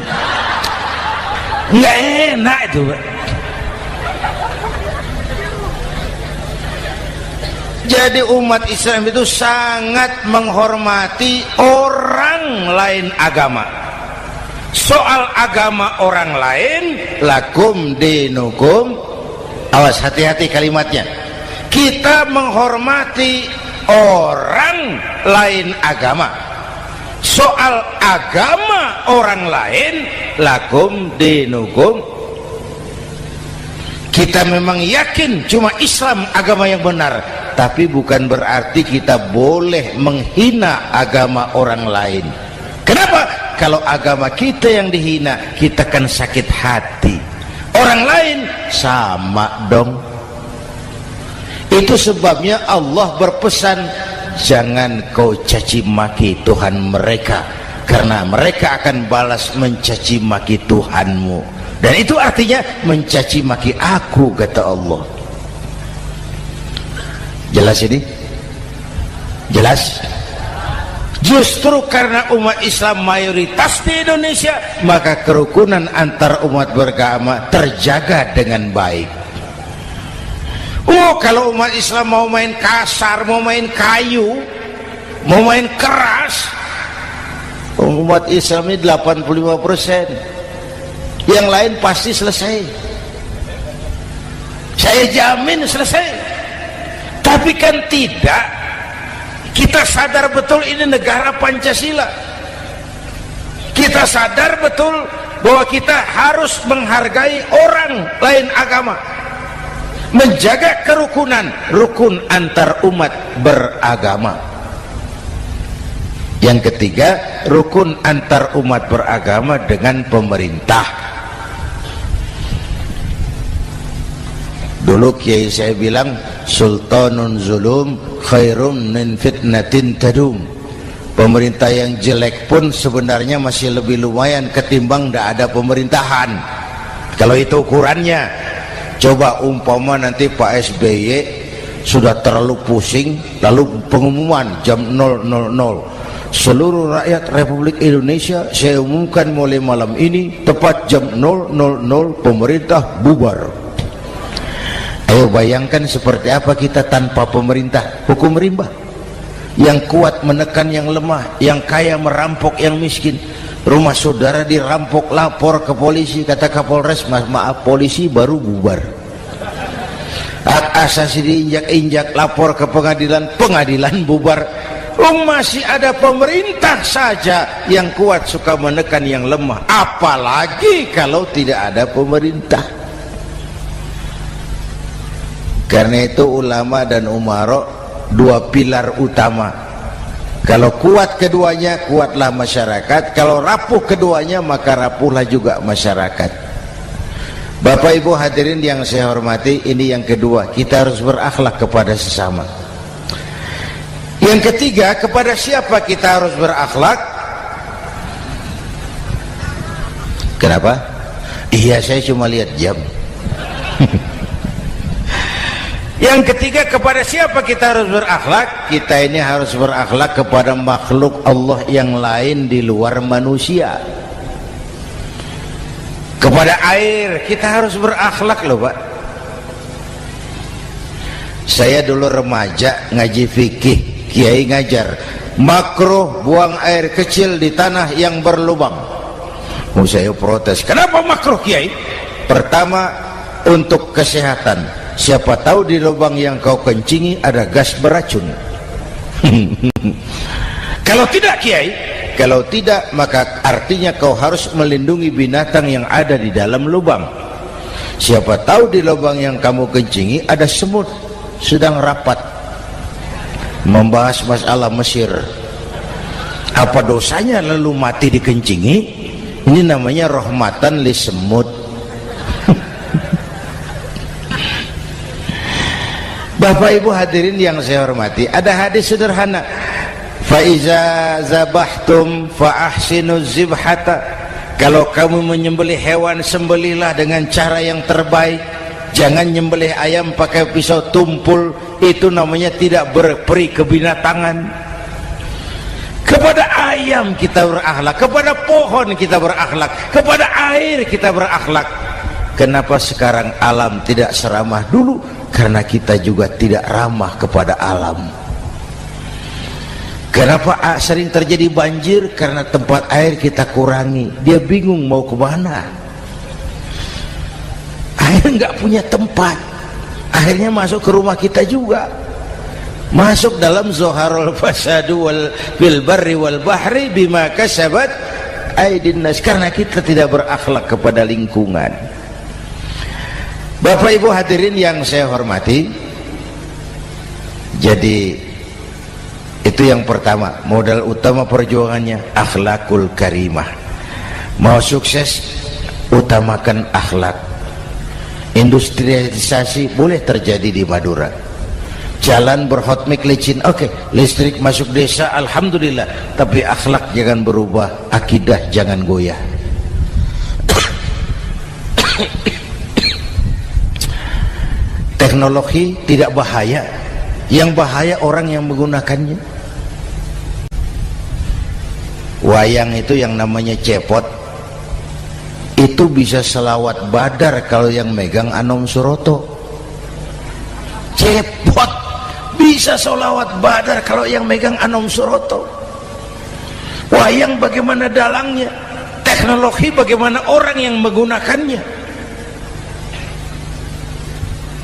enggak enak itu Pak. Jadi umat Islam itu sangat menghormati orang lain agama. Soal agama orang lain, lakum dinukum, awas hati-hati kalimatnya. Kita menghormati orang lain agama. Soal agama orang lain, lakum dinukum. Kita memang yakin cuma Islam agama yang benar, tapi bukan berarti kita boleh menghina agama orang lain. Kenapa? Kalau agama kita yang dihina, kita kan sakit hati. Orang lain sama dong. Itu sebabnya Allah berpesan, jangan kau caci maki Tuhan mereka, karena mereka akan balas mencaci maki Tuhanmu. Dan itu artinya mencaci maki aku, kata Allah. Jelas ini? Jelas? Justru karena umat Islam mayoritas di Indonesia, maka kerukunan antar umat beragama terjaga dengan baik. Oh, kalau umat Islam mau main kasar, mau main kayu, mau main keras, umat Islam ini 85%, yang lain pasti selesai. Saya jamin selesai. Tapi kan tidak. Kita sadar betul ini negara Pancasila. Kita sadar betul bahwa kita harus menghargai orang lain agama, menjaga kerukunan, rukun antar umat beragama. Yang ketiga, rukun antar umat beragama dengan pemerintah. Dulu kiai saya bilang, sultanun zulum khairum min fitnatin tadum. Pemerintah yang jelek pun sebenarnya masih lebih lumayan ketimbang tidak ada pemerintahan, kalau itu ukurannya. Coba umpama nanti Pak SBY sudah terlalu pusing, lalu pengumuman jam 000, seluruh rakyat Republik Indonesia, saya umumkan mulai malam ini tepat jam 000 pemerintah bubar. Ayo bayangkan seperti apa kita tanpa pemerintah. Hukum rimba, yang kuat menekan yang lemah, yang kaya merampok yang miskin. Rumah saudara dirampok, lapor ke polisi, kata Kapolres, maaf polisi baru bubar. Hak asasi diinjak-injak, lapor ke pengadilan, pengadilan bubar. Masih ada pemerintah saja yang kuat suka menekan yang lemah, apalagi kalau tidak ada pemerintah. Karena itu ulama dan umara dua pilar utama. Kalau kuat keduanya, kuatlah masyarakat. Kalau rapuh keduanya, maka rapuhlah juga masyarakat. Bapak Ibu hadirin yang saya hormati, ini yang kedua, kita harus berakhlak kepada sesama. Yang ketiga, kepada siapa kita harus berakhlak? Kenapa? Iya, saya cuma lihat jam. Yang ketiga, kepada siapa kita harus berakhlak? Kita ini harus berakhlak kepada makhluk Allah yang lain di luar manusia. Kepada air kita harus berakhlak loh Pak. Saya dulu remaja ngaji fikih, kiai ngajar makruh buang air kecil di tanah yang berlubang. Saya protes, kenapa makruh kiai? Pertama, untuk kesehatan. Siapa tahu di lubang yang kau kencingi ada gas beracun. Kalau tidak kiai, kalau tidak maka artinya kau harus melindungi binatang yang ada di dalam lubang. Siapa tahu di lubang yang kamu kencingi ada semut sedang rapat membahas masalah Mesir. Apa dosanya lalu mati dikencingi? Ini namanya rahmatan li semut. Bapak Ibu hadirin yang saya hormati, ada hadis sederhana, fa iza zabahtum fa ahsinu zibhata. Kalau kamu menyembelih hewan, sembelihlah dengan cara yang terbaik. Jangan nyembelih ayam pakai pisau tumpul, itu namanya tidak berperi kebinatangan. Kepada ayam kita berakhlak, kepada pohon kita berakhlak, kepada air kita berakhlak. Kenapa sekarang alam tidak seramah dulu? Karena kita juga tidak ramah kepada alam. Kenapa sering terjadi banjir? Karena tempat air kita kurangi. Dia bingung mau kemana. Air nggak punya tempat, akhirnya masuk ke rumah kita juga, masuk dalam zoharul fasadu bil barri wal bahri bima kasabat aydin nas, karena kita tidak berakhlak kepada lingkungan. Bapak Ibu hadirin yang saya hormati, jadi itu yang pertama, modal utama perjuangannya akhlakul karimah. Mau sukses, utamakan akhlak. Industrialisasi boleh terjadi di Madura, jalan berhotmik licin, oke, listrik masuk desa, alhamdulillah, tapi akhlak jangan berubah, akidah jangan goyah. Teknologi tidak bahaya, yang bahaya orang yang menggunakannya. Wayang itu yang namanya cepot, itu bisa selawat badar kalau yang megang Anom Suroto. Cepot bisa selawat badar kalau yang megang Anom Suroto. Wayang bagaimana dalangnya, teknologi bagaimana orang yang menggunakannya.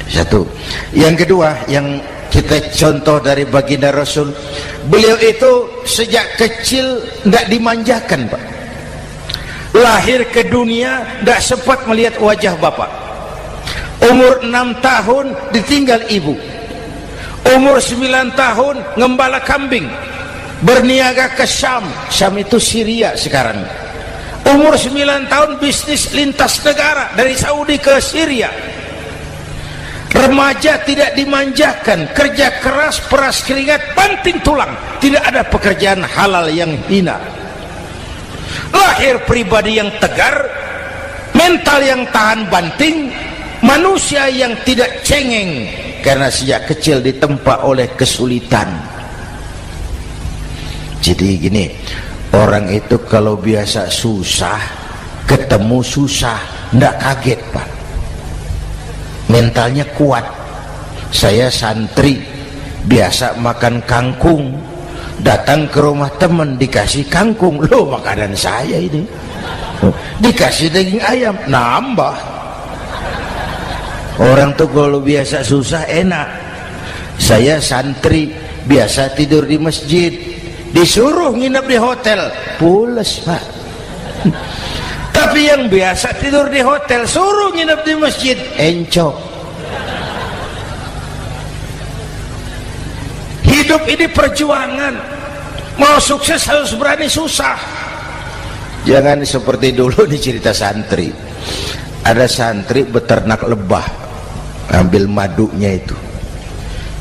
Satu. Yang kedua, yang kita contoh dari baginda Rasul, beliau itu sejak kecil tidak dimanjakan Pak. Lahir ke dunia tidak sempat melihat wajah bapak. Umur 6 tahun ditinggal ibu. Umur 9 tahun ngembala kambing, berniaga ke Syam. Syam itu Syria sekarang. Umur 9 tahun bisnis lintas negara dari Saudi ke Syria. Remaja tidak dimanjakan, kerja keras, peras keringat, banting tulang, tidak ada pekerjaan halal yang hina. Lahir pribadi yang tegar, mental yang tahan banting, manusia yang tidak cengeng karena sejak kecil ditempa oleh kesulitan. Jadi gini, orang itu kalau biasa susah, ketemu susah, ndak kaget Pak, mentalnya kuat. Saya santri biasa makan kangkung, datang ke rumah teman dikasih kangkung, loh makanan saya ini, dikasih daging ayam, nambah. Orang tuh kalau biasa susah enak. Saya santri biasa tidur di masjid, disuruh nginep di hotel, pules Pak. Tapi yang biasa tidur di hotel suruh nginep di masjid, encok. Hidup ini perjuangan, mau sukses harus berani susah. Jangan seperti dulu di cerita santri, ada santri beternak lebah, ambil madunya itu.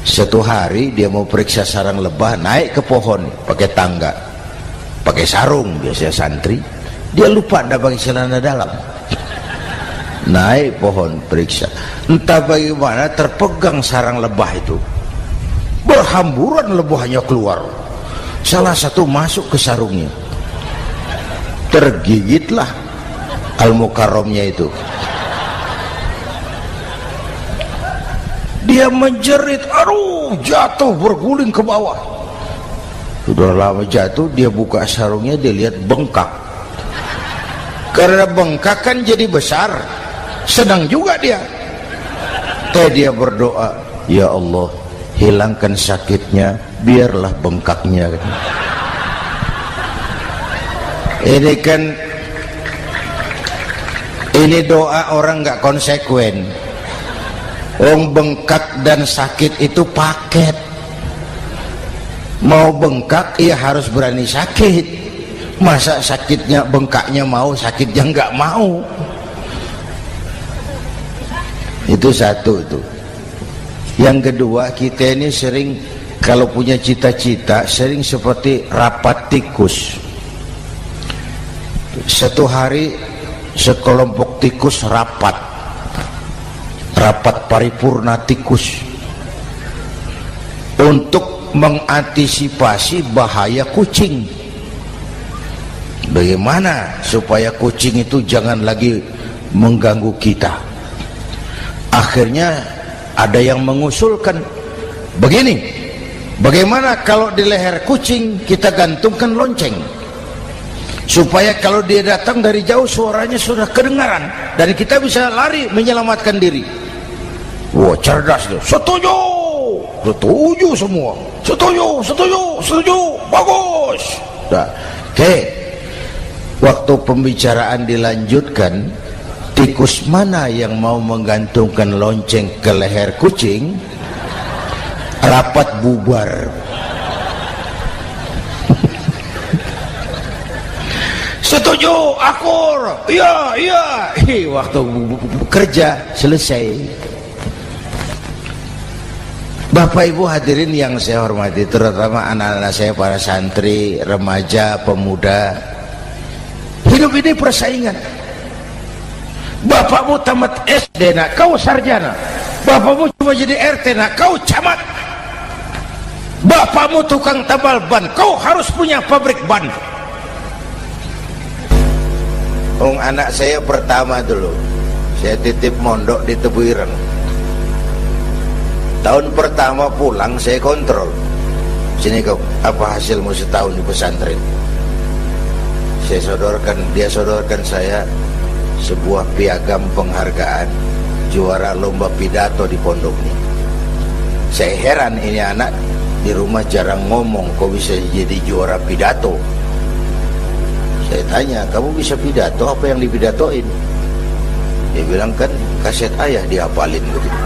Satu hari dia mau periksa sarang lebah, naik ke pohon pakai tangga, pakai sarung biasanya santri, dia lupa ada pakai celana dalam, naik pohon periksa, entah bagaimana terpegang sarang lebah itu, berhamburan lebahnya keluar, salah satu masuk ke sarungnya, tergigitlah Al-Mukarramnya itu. Dia menjerit, aduh, jatuh berguling ke bawah. Sudah lama jatuh, dia buka sarungnya, dia lihat bengkak. Karena bengkak kan jadi besar, senang juga dia. Dia berdoa, ya Allah, hilangkan sakitnya, biarlah bengkaknya. Ini doa orang nggak konsekuen. Bengkak dan sakit itu paket. Mau bengkak ya harus berani sakit. Masa sakitnya bengkaknya mau, sakitnya nggak mau. Itu satu itu. Yang kedua, kita ini sering kalau punya cita-cita sering seperti rapat tikus. Satu hari sekelompok tikus rapat paripurna tikus untuk mengantisipasi bahaya kucing. Bagaimana supaya kucing itu jangan lagi mengganggu kita? Akhirnya ada yang mengusulkan begini, bagaimana kalau di leher kucing kita gantungkan lonceng, supaya kalau dia datang dari jauh suaranya sudah kedengaran dan kita bisa lari menyelamatkan diri. Wah, cerdas tuh. Setuju, setuju semua. Setuju, bagus. Nah, oke. Waktu pembicaraan dilanjutkan, tikus mana yang mau menggantungkan lonceng ke leher kucing? Rapat bubar. Setuju, akur. Iya. Waktu kerja selesai. Bapak Ibu hadirin yang saya hormati, terutama anak-anak saya, para santri, remaja, pemuda. Hidup ini persaingan. Bapakmu tamat SD, nak, kau sarjana. Bapakmu cuma jadi RT, nak, kau camat. Bapakmu tukang tambal ban, kau harus punya pabrik ban. Anak saya pertama dulu, saya titip mondok di Tebu Ireng. Tahun pertama pulang saya kontrol, sini kau, apa hasilmu setahun di pesantren? Dia sodorkan saya sebuah piagam penghargaan juara lomba pidato di pondoknya. Saya heran, ini anak di rumah jarang ngomong, kok bisa jadi juara pidato? Saya tanya, kamu bisa pidato, apa yang dipidatoin? Dia bilang, kan kaset ayah dihafalin begitu.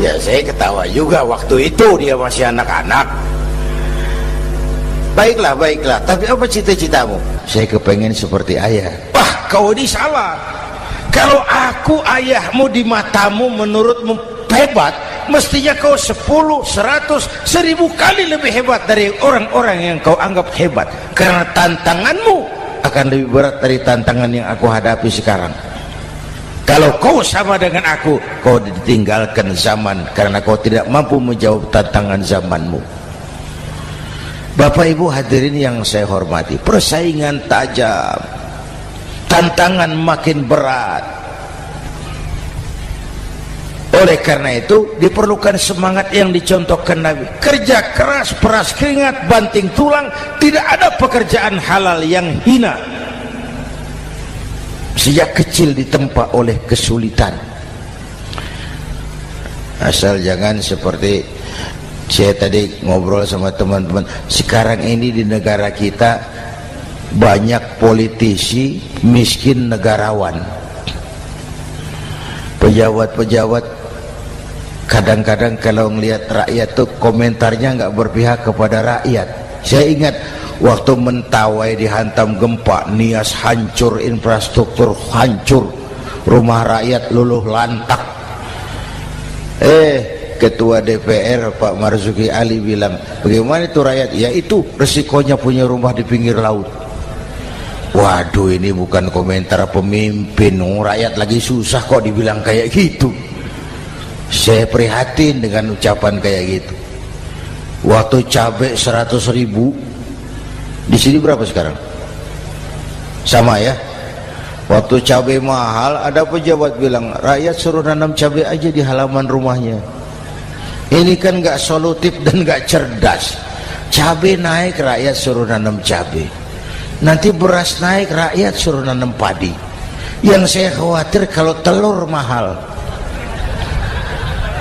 Ya saya ketawa juga, waktu itu dia masih anak-anak. Baiklah, tapi apa cita-citamu? Saya kepengen seperti ayah. Wah, kau ini salah. Kalau aku ayahmu di matamu menurutmu hebat, mestinya kau 10, 100, 1000 kali lebih hebat dari orang-orang yang kau anggap hebat. Karena tantanganmu akan lebih berat dari tantangan yang aku hadapi sekarang. Kalau kau sama dengan aku, kau ditinggalkan zaman karena kau tidak mampu menjawab tantangan zamanmu. Bapak Ibu hadirin yang saya hormati, persaingan tajam, tantangan makin berat. Oleh karena itu diperlukan semangat yang dicontohkan Nabi. Kerja keras, peras keringat, banting tulang. Tidak ada pekerjaan halal yang hina. Sejak kecil ditempa oleh kesulitan. Asal jangan seperti saya tadi ngobrol sama teman-teman, sekarang ini di negara kita banyak politisi miskin negarawan. Pejabat-pejabat kadang-kadang kalau ngelihat rakyat tuh komentarnya nggak berpihak kepada rakyat. Saya ingat waktu Mentawai dihantam gempa, Nias hancur, infrastruktur hancur, rumah rakyat luluh lantak. Ketua DPR Pak Marzuki Ali bilang, bagaimana itu rakyat? Ya itu resikonya punya rumah di pinggir laut. Waduh, ini bukan komentar pemimpin, rakyat lagi susah kok dibilang kayak gitu. Saya prihatin dengan ucapan kayak gitu. Waktu cabai 100.000, di sini berapa sekarang? Sama ya. Waktu cabai mahal, ada pejabat bilang, rakyat suruh nanam cabai aja di halaman rumahnya. Ini kan gak solutif dan gak cerdas. Cabai naik, rakyat suruh nanam cabai. Nanti beras naik, rakyat suruh nanam padi. Yang saya khawatir kalau telur mahal,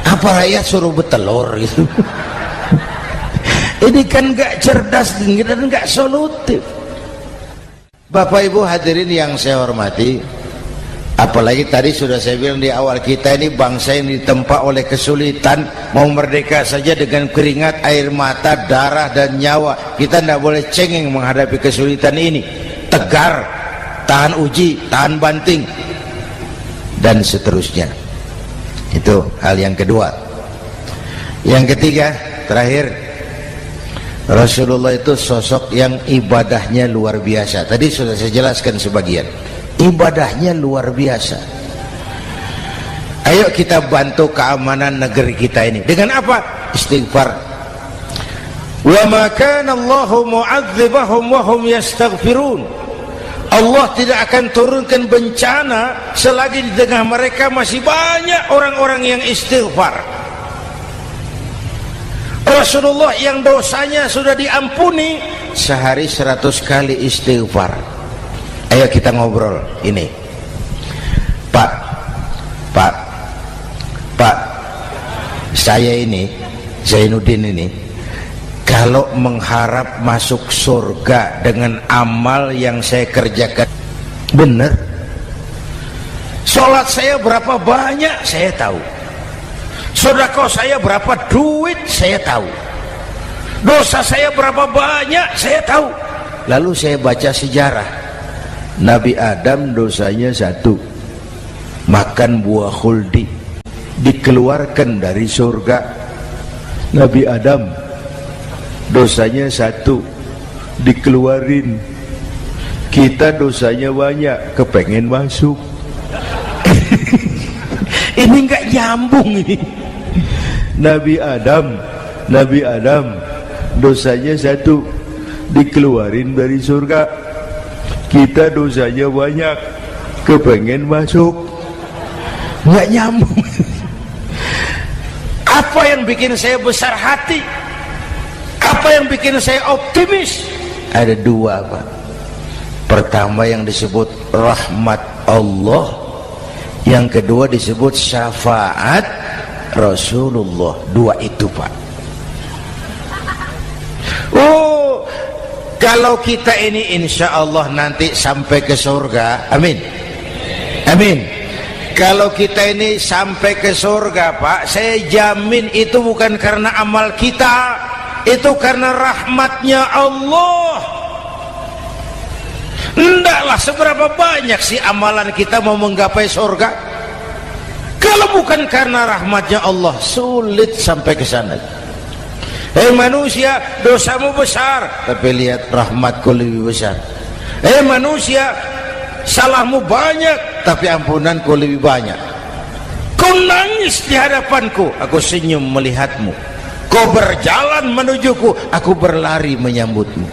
apa rakyat suruh betelur gitu? Ini kan gak cerdas dan gak solutif. Bapak Ibu hadirin yang saya hormati, apalagi tadi sudah saya bilang di awal, kita ini bangsa yang ditempa oleh kesulitan. Mau merdeka saja dengan keringat, air mata, darah dan nyawa. Kita tidak boleh cengeng menghadapi kesulitan ini. Tegar, tahan uji, tahan banting, dan seterusnya. Itu hal yang kedua. Yang ketiga, terakhir, Rasulullah itu sosok yang ibadahnya luar biasa. Tadi sudah saya jelaskan sebagian. Ibadahnya luar biasa. Ayo kita bantu keamanan negeri kita ini. Dengan apa? Istighfar. Wa ma kana Allahu mu'adzibahum wa hum yastaghfirun. Allah tidak akan turunkan bencana selagi di tengah mereka masih banyak orang-orang yang istighfar. Rasulullah yang dosanya sudah diampuni sehari 100 kali istighfar. Ayo kita ngobrol ini. Pak, saya ini Zainuddin ini, kalau mengharap masuk surga dengan amal yang saya kerjakan, benar. Sholat saya berapa banyak saya tahu. Sedekah saya berapa duit saya tahu. Dosa saya berapa banyak saya tahu. Lalu saya baca sejarah. Nabi Adam dosanya 1, makan buah khuldi, dikeluarkan dari surga. Nabi Adam dosanya 1, dikeluarin. Kita dosanya banyak, kepengen masuk. Ini nggak nyambung ini. Nabi Adam dosanya 1, dikeluarin dari surga. Kita dosanya banyak, kepengen masuk. Nggak nyambung. Apa yang bikin saya besar hati? Apa yang bikin saya optimis? Ada 2 Pak. Pertama yang disebut rahmat Allah, yang kedua disebut syafaat Rasulullah. 2 itu Pak. Kalau kita ini insya Allah nanti sampai ke surga, amin, amin. Kalau kita ini sampai ke surga Pak, saya jamin itu bukan karena amal kita, itu karena rahmatnya Allah. Ndaklah seberapa banyak sih amalan kita mau menggapai surga. Kalau bukan karena rahmatnya Allah, sulit sampai ke sana. Hei manusia, dosamu besar, tapi lihat rahmatku lebih besar. Hei manusia, salahmu banyak, tapi ampunanku lebih banyak. Kau nangis di hadapanku, aku senyum melihatmu. kau berjalan menujuku, aku berlari menyambutmu.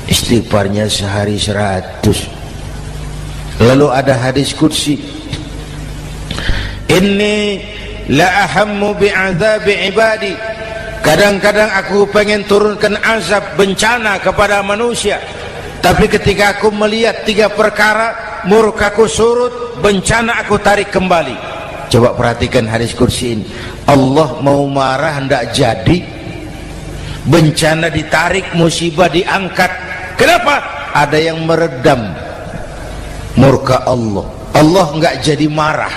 Istighfarnya sehari 100. Lalu ada hadis qudsi, inni la ahammu bi'adzabi ibadi, kadang-kadang aku pengen turunkan azab bencana kepada manusia, tapi ketika aku melihat 3 perkara, murkaku surut, bencana aku tarik kembali. Coba perhatikan hadis qudsi ini. Allah mau marah hendak jadi, bencana ditarik, musibah diangkat. Kenapa? Ada yang meredam murka Allah. Allah enggak jadi marah.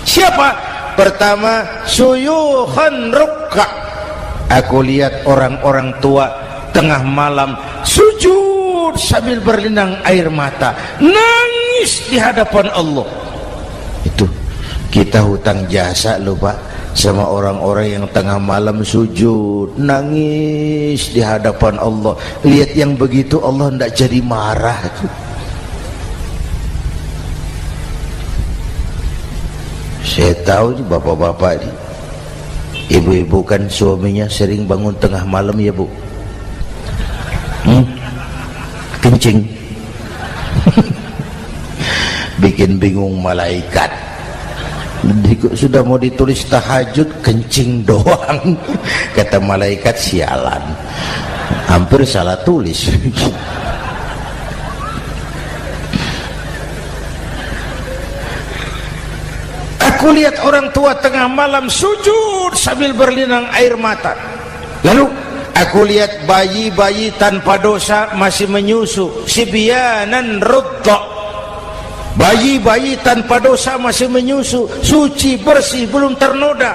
Siapa? Pertama, suyukhan rukka. Aku lihat orang-orang tua tengah malam sujud sambil berlinang air mata, nangis di hadapan Allah. Itu kita hutang jasa loh Pak sama orang-orang yang tengah malam sujud nangis di hadapan Allah. Lihat yang begitu Allah tidak jadi marah. Saya tahu bapak-bapak, ibu-ibu kan suaminya sering bangun tengah malam ya Bu, kencing bikin bingung malaikat. Sudah mau ditulis tahajud, kencing doang. Kata malaikat, sialan, hampir salah tulis. Aku lihat orang tua tengah malam sujud sambil berlinang air mata. Lalu aku lihat bayi-bayi tanpa dosa masih menyusu, sibyanan rudda. Bayi-bayi tanpa dosa masih menyusu, suci bersih, belum ternoda.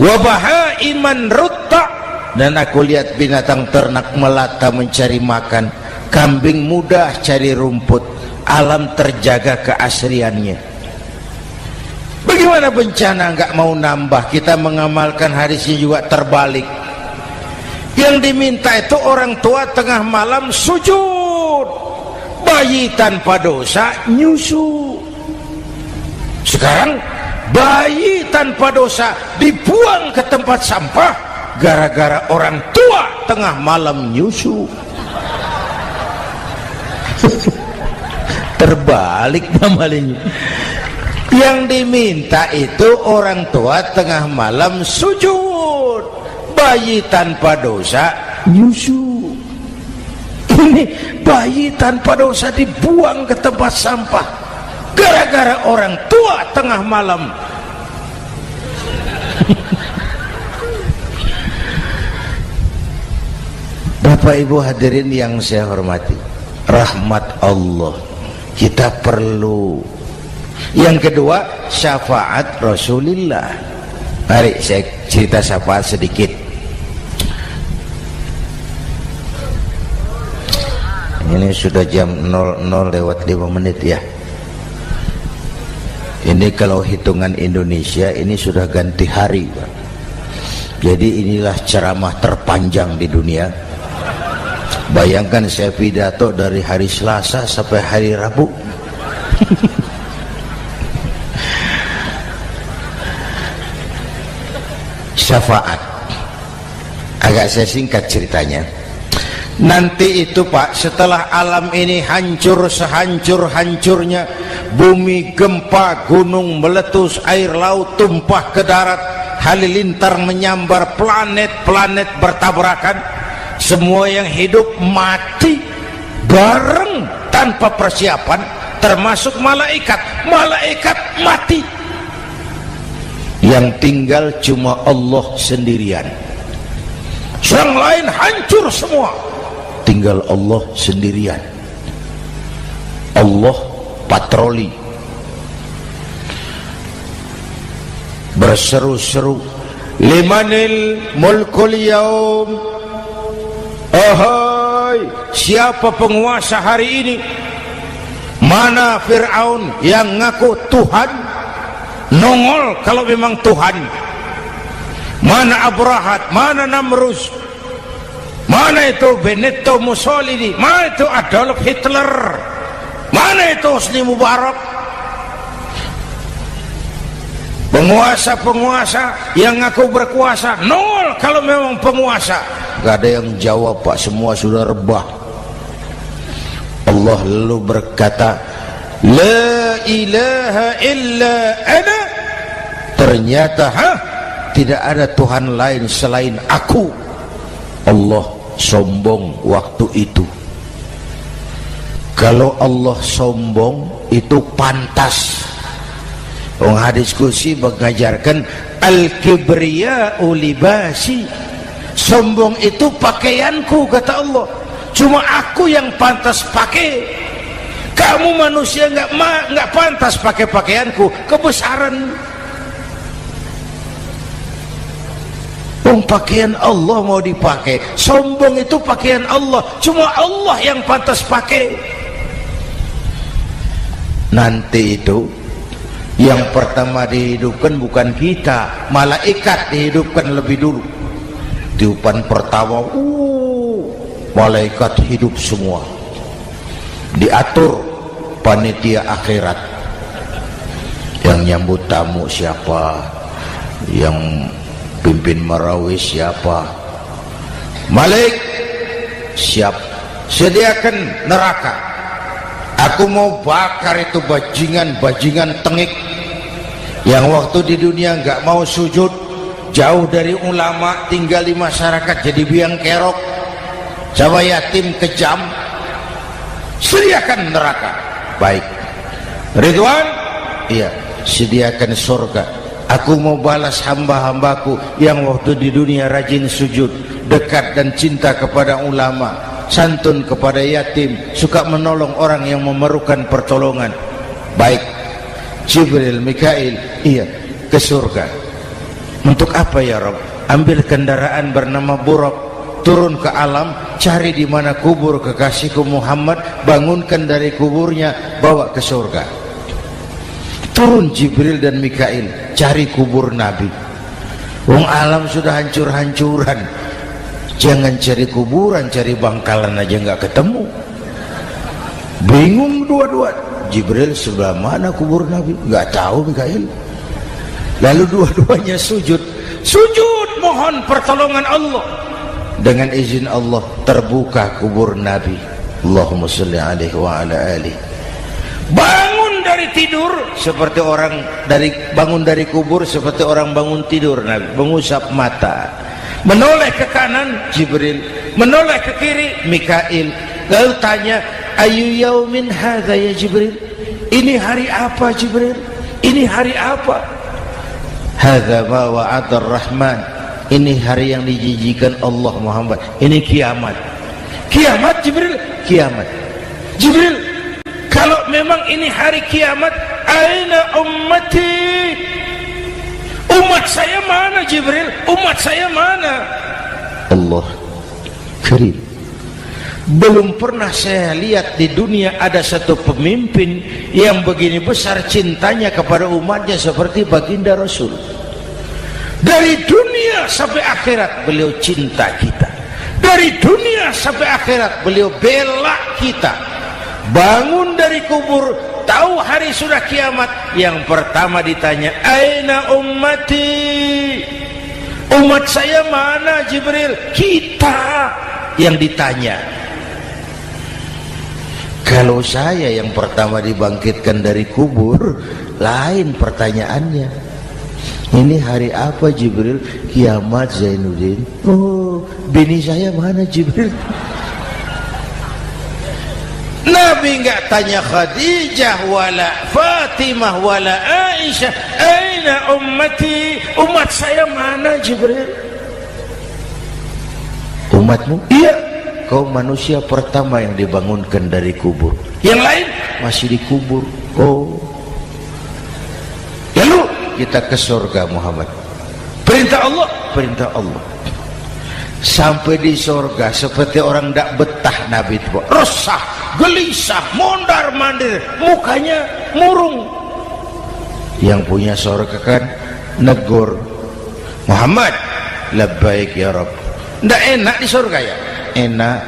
Wa bahaiman rutta, dan aku lihat binatang ternak melata mencari makan, kambing mudah cari rumput, alam terjaga keasriannya. Bagaimana bencana enggak mau nambah? Kita mengamalkan hadisnya juga terbalik. Yang diminta itu orang tua tengah malam sujud, bayi tanpa dosa nyusu. Sekarang bayi tanpa dosa dibuang ke tempat sampah gara-gara orang tua tengah malam nyusu. Terbalik namanya. Yang diminta itu orang tua tengah malam sujud, bayi tanpa dosa nyusu. Ini bayi tanpa dosa dibuang ke tempat sampah gara-gara orang tua tengah malam. Bapak Ibu hadirin yang saya hormati, rahmat Allah kita perlu. Yang kedua, syafaat Rasulullah. Mari saya cerita syafaat sedikit. Ini sudah jam 00:05 ya. Ini kalau hitungan Indonesia ini sudah ganti hari Pak. Jadi inilah ceramah terpanjang di dunia. Bayangkan saya pidato dari hari Selasa sampai hari Rabu. Syafaat agak saya singkat ceritanya. Nanti itu Pak, setelah alam ini hancur sehancur-hancurnya, bumi gempa, gunung meletus, air laut tumpah ke darat, halilintar menyambar, planet-planet bertabrakan, semua yang hidup mati bareng tanpa persiapan, termasuk malaikat mati. Yang tinggal cuma Allah sendirian. Yang lain hancur semua, tinggal Allah sendirian. Allah patroli, berseru-seru, limanil mulkul yaum, ahai siapa penguasa hari ini? Mana Fir'aun yang ngaku Tuhan? Nongol kalau memang Tuhan. Mana Abrahat, mana Namrus, mana itu Benito Mussolini, mana itu Adolf Hitler, mana itu Hosni Mubarak? Penguasa-penguasa yang ngaku berkuasa nol kalau memang penguasa. Gak ada yang jawab Pak, semua sudah rebah. Allah lalu berkata, la ilaha illa ana. Ternyata tidak ada Tuhan lain selain aku. Allah sombong waktu itu. Kalau Allah sombong itu pantas. Hadis kursi mengajarkan al-kibriya'u libasi. Sombong itu pakaianku, kata Allah. Cuma aku yang pantas pakai. Kamu manusia nggak pantas pakai pakaianku, kebesaran. Pakaian Allah mau dipakai. Sombong itu pakaian Allah, cuma Allah yang pantas pakai. Nanti itu yang pertama dihidupkan bukan kita, malaikat dihidupkan lebih dulu. Tiupan pertama, malaikat hidup semua. Diatur panitia akhirat. Yang nyambut tamu siapa, yang pimpin marawis siapa. Malik siap, sediakan neraka. Aku mau bakar itu bajingan tengik yang waktu di dunia nggak mau sujud, jauh dari ulama, tinggal di masyarakat jadi biang kerok, sama yatim kejam. Sediakan neraka. Baik. Ridwan, iya, sediakan surga. Aku mau balas hamba-hambaku yang waktu di dunia rajin sujud, dekat dan cinta kepada ulama, santun kepada yatim, suka menolong orang yang memerlukan pertolongan. Baik. Jibril, Mikail, iya, ke surga. Untuk apa ya Rabb? Ambil kendaraan bernama Buraq, turun ke alam, cari di mana kubur kekasihku Muhammad, bangunkan dari kuburnya, bawa ke surga. Turun Jibril dan Mikail, cari kubur Nabi. Wong alam sudah hancur-hancuran. Jangan cari kuburan, cari bangkalan aja nggak ketemu. Bingung dua-dua. Jibril sebelah mana kubur Nabi? Nggak tahu Mikail. Lalu dua-duanya sujud mohon pertolongan Allah. Dengan izin Allah terbuka kubur Nabi. Allahumma sholli alaihi wa ala alihi. Bangun dari tidur seperti orang bangun dari kubur seperti orang bangun tidur Nabi, mengusap mata. Menoleh ke kanan Jibril, menoleh ke kiri Mikail. Lalu tanya, ayu yaumin hadza ya Jibril? Ini hari apa Jibril? Ini hari apa? Hadza ma wa'ada ar-Rahman. Ini hari yang dijanjikan Allah Muhammad. Ini kiamat. Kiamat Jibril? Kiamat. Jibril, kalau memang ini hari kiamat, aina ummati? Umat saya mana Jibril? Umat saya mana? Allah Karim. Belum pernah saya lihat di dunia ada satu pemimpin yang begini besar cintanya kepada umatnya seperti baginda Rasul. Dari dunia sampai akhirat beliau cinta kita. Dari dunia sampai akhirat beliau bela kita. Bangun dari kubur, tahu hari sudah kiamat, yang pertama ditanya, aina ummati? Umat saya mana Jibril? Kita yang ditanya. Kalau saya yang pertama dibangkitkan dari kubur, lain pertanyaannya. Ini hari apa Jibril? Kiamat Zainuddin. Oh, bini saya mana Jibril? Nabi enggak tanya Khadijah wala Fatimah wala Aisyah, aina ummati? Umat saya mana Jibril? Umatmu? Iya, kau manusia pertama yang dibangunkan dari kubur. Yang lain masih dikubur. Oh. Lalu kita ke surga Muhammad. Perintah Allah, perintah Allah. Sampai di surga seperti orang tidak betah Nabi itu, resah, gelisah, mondar mandir, mukanya murung. Yang punya surga kan negur, Muhammad, labbaik ya Rabb. Tidak enak di surga ya? Enak.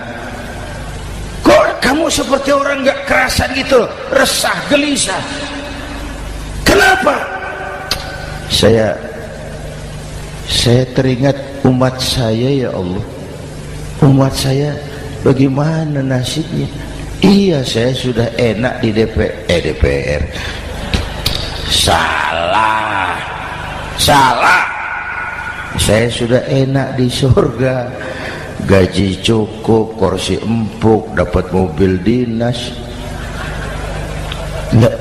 Kok kamu seperti orang nggak kerasan gitu, resah, gelisah? Kenapa? Saya teringat umat saya, ya Allah, umat saya bagaimana nasibnya. Iya, saya sudah enak di DPR. Salah. Saya sudah enak di surga, gaji cukup, kursi empuk, dapat mobil dinas. Nggak,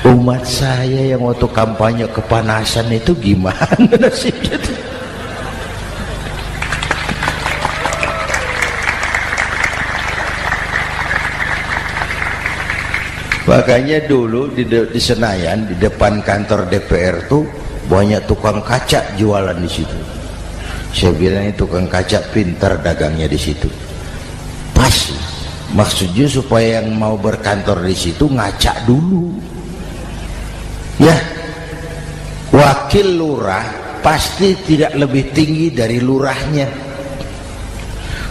umat saya yang waktu kampanye kepanasan itu gimana nasibnya itu? Makanya dulu di Senayan, di depan kantor DPR tuh banyak tukang kaca jualan di situ. Saya bilang tukang kaca pintar dagangnya di situ. Pas, maksudnya supaya yang mau berkantor di situ ngaca dulu. Ya, wakil lurah pasti tidak lebih tinggi dari lurahnya.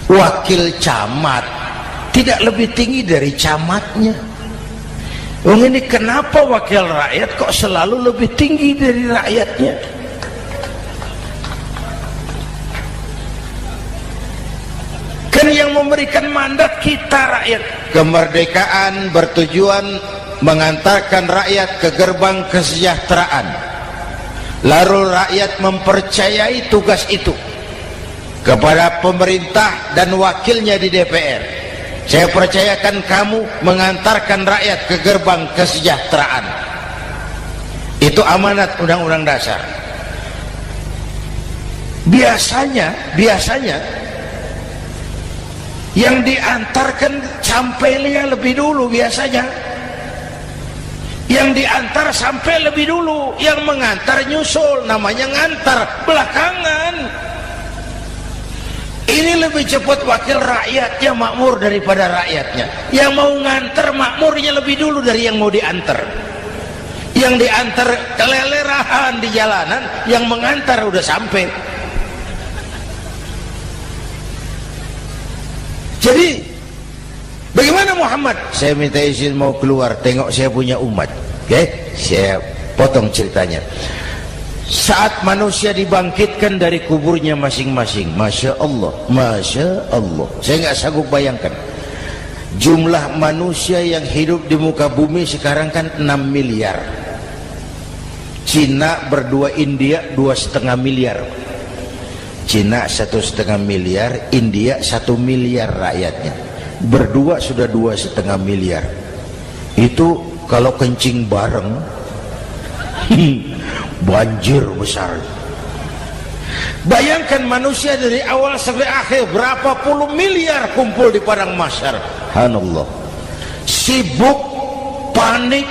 Wakil camat tidak lebih tinggi dari camatnya. Ini kenapa wakil rakyat kok selalu lebih tinggi dari rakyatnya? Kan yang memberikan mandat kita rakyat. Kemerdekaan bertujuan mengantarkan rakyat ke gerbang kesejahteraan. Lalu rakyat mempercayai tugas itu kepada pemerintah dan wakilnya di DPR. Saya percayakan kamu mengantarkan rakyat ke gerbang kesejahteraan. Itu amanat Undang-Undang Dasar. Biasanya yang diantarkan sampainya lebih dulu biasanya. Yang diantar sampai lebih dulu, yang mengantar nyusul, namanya ngantar belakangan. Ini lebih cepat wakil rakyatnya makmur daripada rakyatnya. Yang mau nganter makmurnya lebih dulu dari yang mau diantar. Yang diantar kelelerahan di jalanan, yang mengantar udah sampai. Jadi bagaimana Muhammad? Saya minta izin mau keluar, tengok saya punya umat. Oke, saya potong ceritanya. Saat manusia dibangkitkan dari kuburnya masing-masing, Masya Allah, saya nggak sanggup bayangkan jumlah manusia yang hidup di muka bumi sekarang kan 6 miliar. Cina berdua, India 2,5 miliar. Cina 1,5 miliar, India 1 miliar rakyatnya. Berdua sudah 2,5 miliar. Itu kalau kencing bareng banjir besar. Bayangkan manusia dari awal sampai akhir berapa puluh miliar kumpul di padang mahsyar. Subhanallah. Sibuk, panik,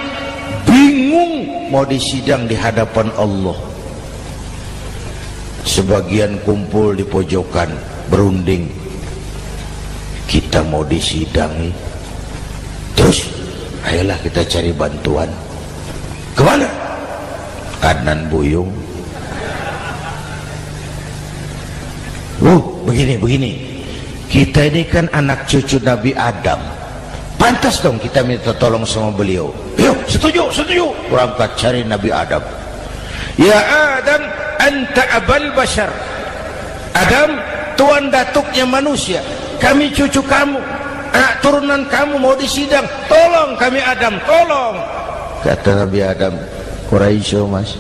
bingung mau disidang di hadapan Allah. Sebagian kumpul di pojokan berunding, kita mau disidangi. Terus ayolah kita cari bantuan. Kemana? Adnan Buyung. Begini. Kita ini kan anak cucu Nabi Adam. Pantas dong kita minta tolong sama beliau. Yuk, setuju. Berangkat cari Nabi Adam. Ya Adam, anta abal bashar. Adam, tuan datuknya manusia. Kami cucu kamu, anak turunan kamu mau disidang. Tolong kami Adam, tolong. Kata Nabi Adam, Quraisy mas,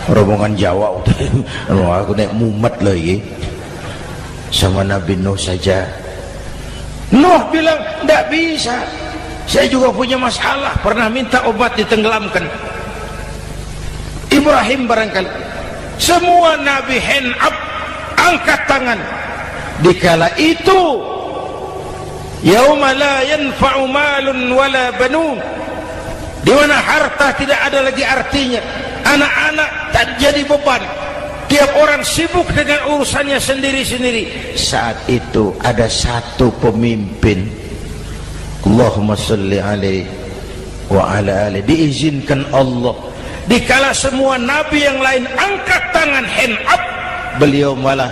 rombongan Jawa udah aku naik mumet lagi sama Nabi Nuh saja. Nuh bilang tidak bisa, saya juga punya masalah, pernah minta obat ditenggelamkan. Ibrahim barangkali. Semua Nabi hand up, angkat tangan. Dikala itu yauma la yanfa'u malun wala banun, di mana harta tidak ada lagi artinya, anak-anak tak jadi beban, tiap orang sibuk dengan urusannya sendiri-sendiri. Saat itu ada satu pemimpin, Allahumma salli alaihi wa ala alihi, diizinkan Allah. Dikala semua nabi yang lain angkat tangan hand up, beliau malah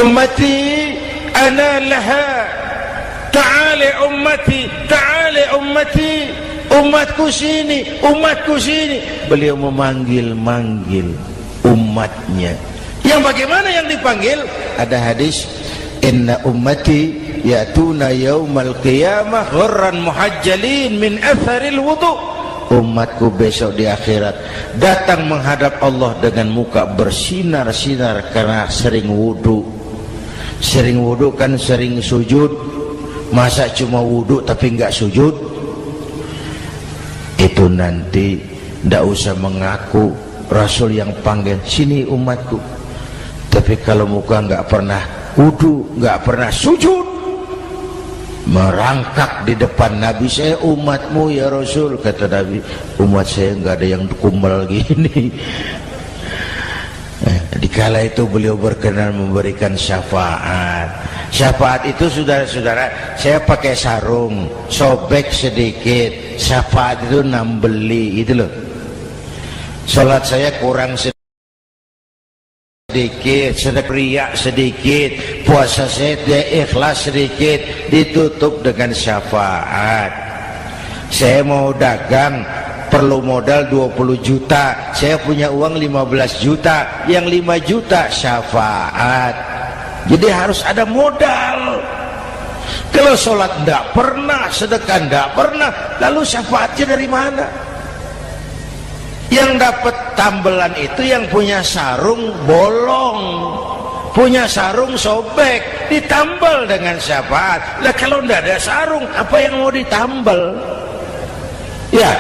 ummati ana laha, ta'ali ummati, ta'ali ummati, umatku sini, umatku sini. Beliau memanggil-manggil umatnya. Yang bagaimana yang dipanggil? Ada hadis, inna ummati ya'tuna yaumal qiyamah ghurran muhajjalin min atharil wudu. Umatku besok di akhirat datang menghadap Allah dengan muka bersinar-sinar karena sering wudu. Sering wudu kan sering sujud. Masa cuma wudu tapi enggak sujud? Itu nanti ndak usah mengaku Rasul yang panggil, sini umatku. Tapi kalau muka enggak pernah wudu, enggak pernah sujud, merangkak di depan Nabi, saya umatmu ya Rasul. Kata Nabi, umat saya enggak ada yang kumbal gini. Dikala itu beliau berkenan memberikan syafaat. Syafaat itu saudara-saudara, saya pakai sarung, sobek sedikit. Syafaat itu nambeli, itu loh. Salat saya kurang sedikit, sedekah riak sedikit, puasa saya ikhlas sedikit, ditutup dengan syafaat. Saya mau dagang, perlu modal 20 juta, saya punya uang 15 juta, yang 5 juta syafaat. Jadi harus ada modal. Kalau sholat tidak pernah, sedekah tidak pernah, lalu syafaatnya dari mana? Yang dapat tambelan itu yang punya sarung bolong, punya sarung sobek, ditambal dengan syafaat. Lah kalau tidak ada sarung, apa yang mau ditambal? Ya.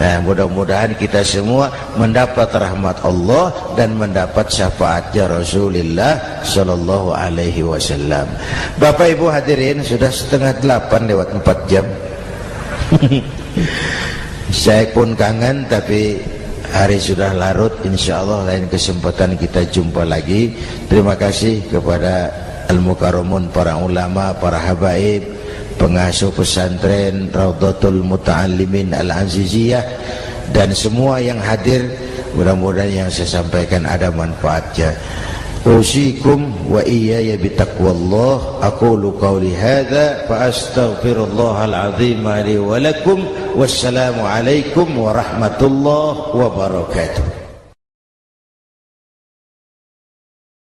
Nah, mudah-mudahan kita semua mendapat rahmat Allah dan mendapat syafaatnya Rasulullah Sallallahu Alaihi Wasallam. Bapak Ibu hadirin, sudah 7:30 lewat 4 jam. Saya pun kangen, tapi hari sudah larut. Insya Allah lain kesempatan kita jumpa lagi. Terima kasih kepada Al-Mukarramun, para ulama, para habaib, pengasuh pesantren Raudhatul Muta'allimin Al-Aziziyah, dan semua yang hadir. Mudah-mudahan yang saya sampaikan ada manfaatnya. Usikum wa iyaya bitaqwallah. Aqulu qawli hadza fa astaghfirullahal azim li wa lakum. Wassalamu alaikum warahmatullahi wabarakatuh.